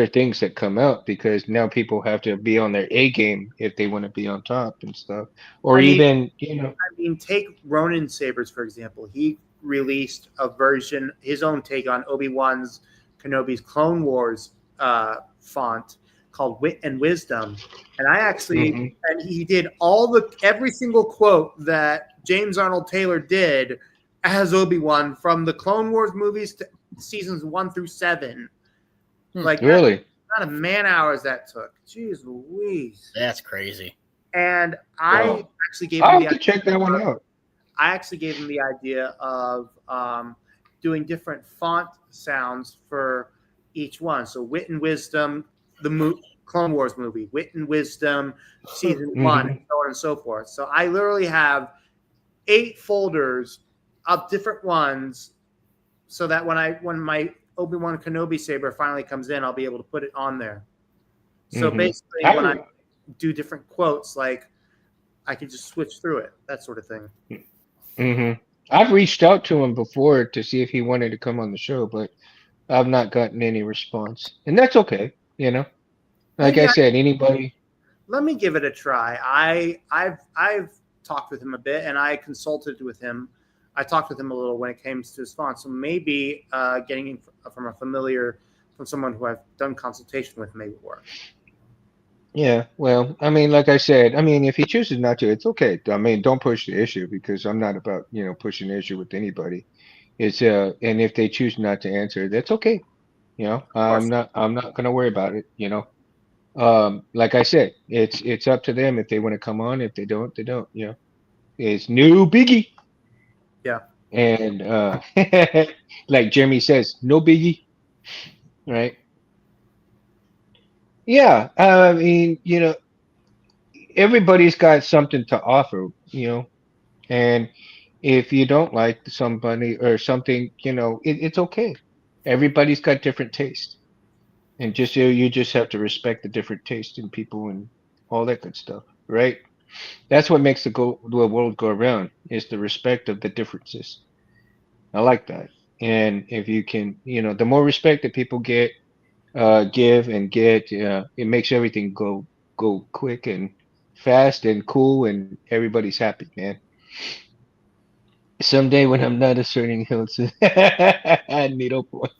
things that come out because now people have to be on their A game if they want to be on top and stuff. Or I mean, even, take Ronin Sabers for example. He released a version, his own take on Obi-Wan's Kenobi's Clone Wars font called Wit and Wisdom, and Mhm, he did every single quote that James Arnold Taylor did as Obi-Wan from the Clone Wars movies to seasons 1 through 7. Like that's really? the amount of man hours that took. Jeez Louise. That's crazy. And I Wow. actually gave him I'll the have to check that one out. I actually gave him the idea of doing different font sounds for each one. So Wit and Wisdom, Clone Wars movie, Wit and Wisdom, season one, and Hmm. so on and so forth. So I literally have 8 folders of different ones, so that when my Obi-Wan Kenobi saber finally comes in, I'll be able to put it on there. So Hmm. basically, when I do different quotes, like I can just switch through it, that sort of thing. Hmm. I've reached out to him before to see if he wanted to come on the show, but I've not gotten any response. And that's okay. Like I Maybe said, anybody. let me give it a try. I've talked with him a bit, and I consulted with him. I talked with him a little when it came to his font. So maybe getting from from someone who I've done consultation with, maybe work. Yeah, well, I mean, like I said, I mean, if he chooses not to, it's okay. I mean, don't push the issue because I'm not about, pushing the issue with anybody. And if they choose not to answer, that's okay. Of course. I'm not gonna worry about it. Like I said, it's up to them if they want to come on. If they don't, they don't. It's no biggie. Yeah. And like Jeremy says, no biggie, right? Yeah, I mean, everybody's got something to offer. And if you don't like somebody or something, it's okay. Everybody's got different taste. And just you just have to respect the different taste in people and all that good stuff, right? That's what makes the world go around is the respect of the differences. I like that. And if you can, the more respect that people give and get, it makes everything go quick and fast and cool, and everybody's happy, man. Someday when I'm not asserting hills, needlepoint.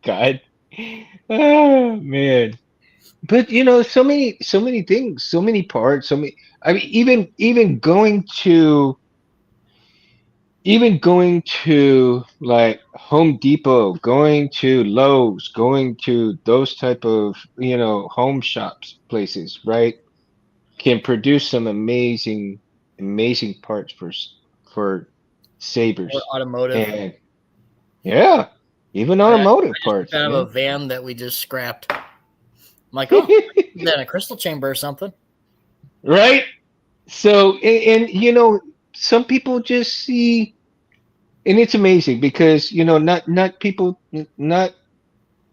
God, oh man. But so many things, so many parts, so many. I mean, even going to like Home Depot, going to Lowe's, going to those type of home shops places, right? Can produce some amazing parts for Or sabers. automotive. And yeah, even I automotive just parts, got out of a man. van that we just scrapped. I'm like, oh, I could use that in a crystal chamber or something. Right? So, and some people just see, and it's amazing because not people, not,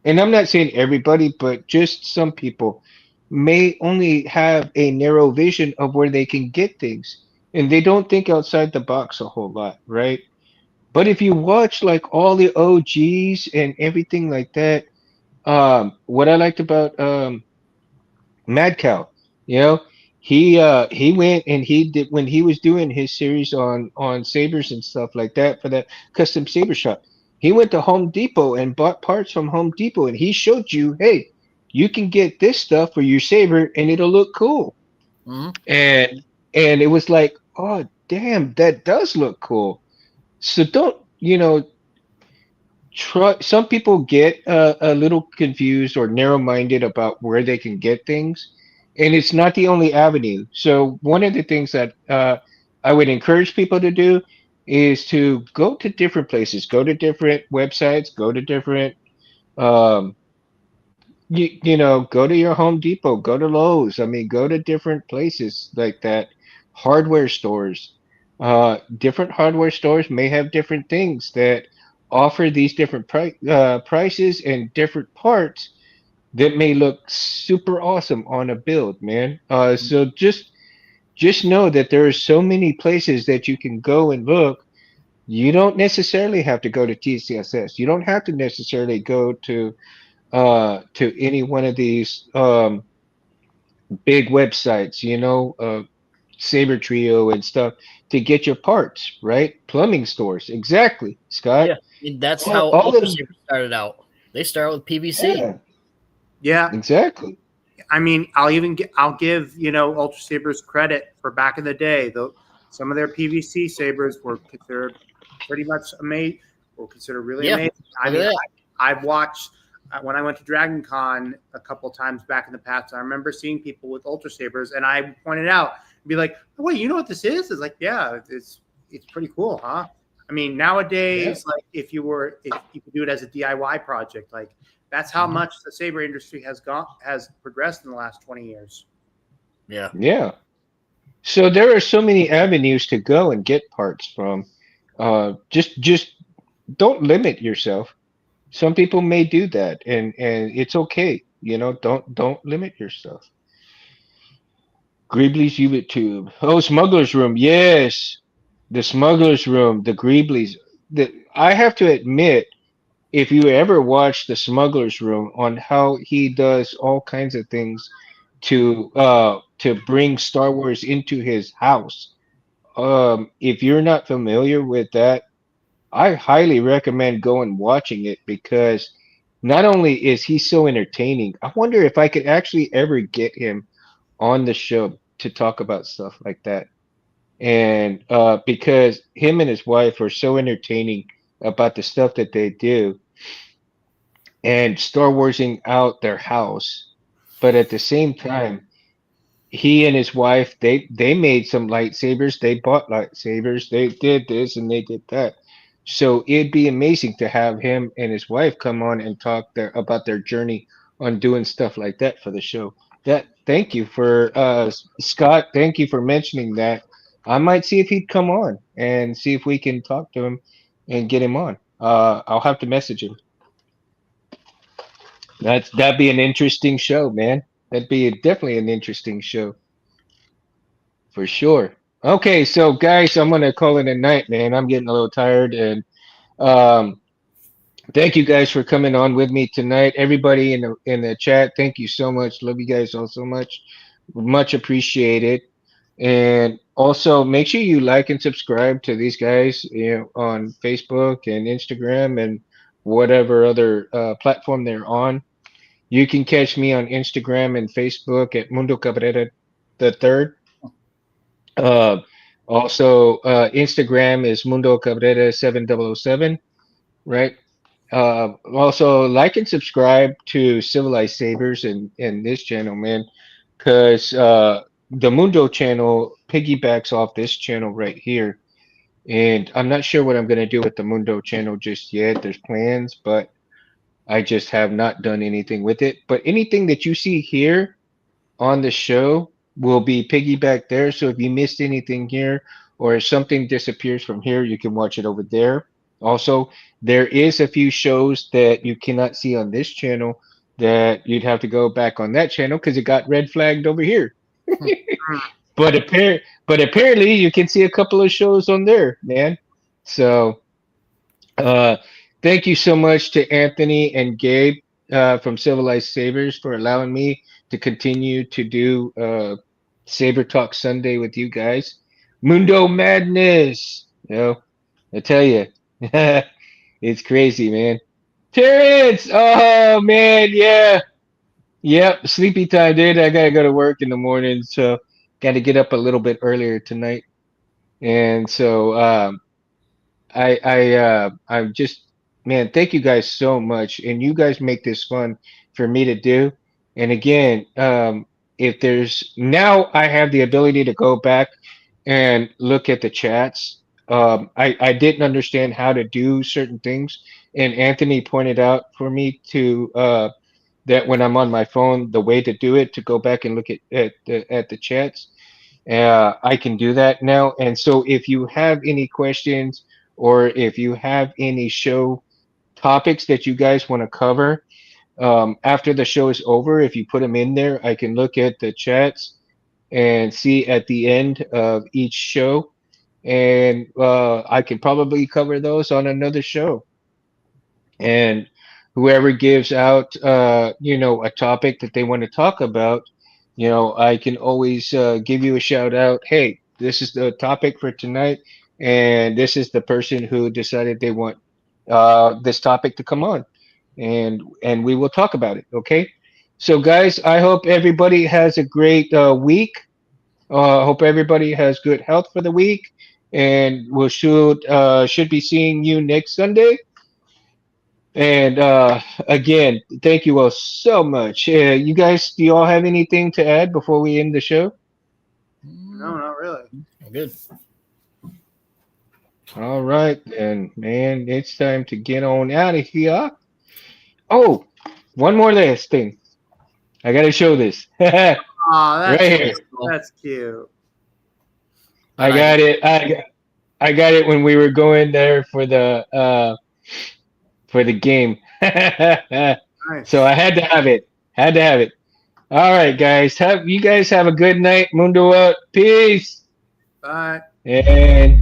and I'm not saying everybody, but just some people may only have a narrow vision of where they can get things, and they don't think outside the box a whole lot, right? But if you watch like all the OGs and everything like that, what I liked about Mad Cow, you know, he went and he did when he was doing his series on sabers and stuff like that for that custom saber shop. He went to Home Depot and bought parts from Home Depot, and he showed you, hey, you can get this stuff for your saber, and it'll look cool. Hmm. And it was like, oh damn, that does look cool. So don't. try. Some people get a little confused or narrow-minded about where they can get things, and it's not the only avenue. So one of the things that I would encourage people to do is to go to different places, go to different websites, go to different um, go to your Home Depot, go to Lowe's. I mean, go to different places like that. Hardware stores. Different hardware stores may have different things that offer these different prices and different parts that may look super awesome on a build, man. So just know that there are so many places that you can go and look. You don't necessarily have to go to TCSS. You don't have to necessarily go to any one of these big websites, Saber Trio and stuff to get your parts, right? Plumbing stores, exactly, Scott. Yeah, and that's how All Ultra of Saber started out. They started with PVC. yeah, Yeah, exactly. I mean, I'll give Ultra Sabers credit for back in the day. Though some of their PVC sabers were considered pretty much amazing, were considered really Yeah, amazing. I look at mean, that. I've watched when I went to Dragon Con a couple times back in the past. I remember seeing people with Ultra Sabers, and I pointed out and be like, oh, "Wait, you know what this is?" It's like, "Yeah, it's pretty cool, huh?" I mean, Yeah. nowadays, like if you could do it as a DIY project, like that's how Mhm. much the saber industry has progressed in the last 20 years. Yeah. Yeah. So there are so many avenues to go and get parts from. Just don't limit yourself. Some people may do that, and it's okay. Don't limit yourself. Greeblies YouTube. Oh, Smuggler's Room. Yes, the Smuggler's Room. The Greeblies. I have to admit, if you ever watch the Smuggler's Room on how he does all kinds of things to bring Star Wars into his house, if you're not familiar with that, I highly recommend going watching it because not only is he so entertaining, I wonder if I could actually ever get him on the show to talk about stuff like that. And because him and his wife are so entertaining about the stuff that they do and Star Warsing out their house, but at the same time, he and his wife they made some lightsabers, they bought lightsabers, they did this and they did that. So it'd be amazing to have him and his wife come on and talk about their journey on doing stuff like that for the show. That thank you for Scott, thank you for mentioning that. I might see if he'd come on and see if we can talk to him and get him on. I'll have to message him. That'd be an interesting show, man. That'd be definitely an interesting show. For sure. Okay, so guys, I'm gonna call it a night, man. I'm getting a little tired, and um, thank you guys for coming on with me tonight. Everybody in the chat, thank you so much. Love you guys all so much. Much appreciated. And also, make sure you like and subscribe to these guys, on Facebook and Instagram and whatever other platform they're on. You can catch me on Instagram and Facebook at Mundo Cabrera the third. Uh, Also, Instagram is Mundo Cabrera 7007, right? Also, like and subscribe to Civilized Sabers and this channel, man, because the Mundo channel piggybacks off this channel right here. And I'm not sure what I'm going to do with the Mundo channel just yet. There's plans, but I just have not done anything with it. But anything that you see here on the show will be piggyback there. So if you missed anything here or if something disappears from here, you can watch it over there. Also, there is a few shows that you cannot see on this channel that you'd have to go back on that channel because it got red flagged over here. But apparently you can see a couple of shows on there, man. So uh, thank you so much to Anthony and Gabe from Civilized Sabers for allowing me to continue to do Saber Talk Sunday with you guys. Mundo Madness. I tell you, it's crazy, man. Terrence! Oh, man, yeah. Yep, sleepy time, dude. I gotta go to work in the morning, so gotta get up a little bit earlier tonight. And so I'm just Man, thank you guys so much. And you guys make this fun for me to do. And again, if there's now I have the ability to go back and look at the chats. I didn't understand how to do certain things. And Anthony pointed out for me to that when I'm on my phone, the way to do it to go back and look at the chats. I can do that now. And so if you have any questions or if you have any show topics that you guys want to cover after the show is over, if you put them in there, I can look at the chats and see at the end of each show. And I can probably cover those on another show. And whoever gives out, a topic that they want to talk about, I can always give you a shout out. Hey, this is the topic for tonight, and this is the person who decided they want this topic to come on, and we will talk about it. Okay. So, guys, I hope everybody has a great week. Hope everybody has good health for the week, and we'll should be seeing you next Sunday. And again, thank you all so much. You guys, do you all have anything to add before we end the show? No, not really. Good. All right, then, man, it's time to get on out of here. Oh, one more last thing. I gotta show this. Right Oh, that's here. that's cute. I got it. I got it when we were going there for the game. Nice. So I had to have it. Had to have it. All right, guys. You guys have a good night. Mundo out. Peace. Bye. And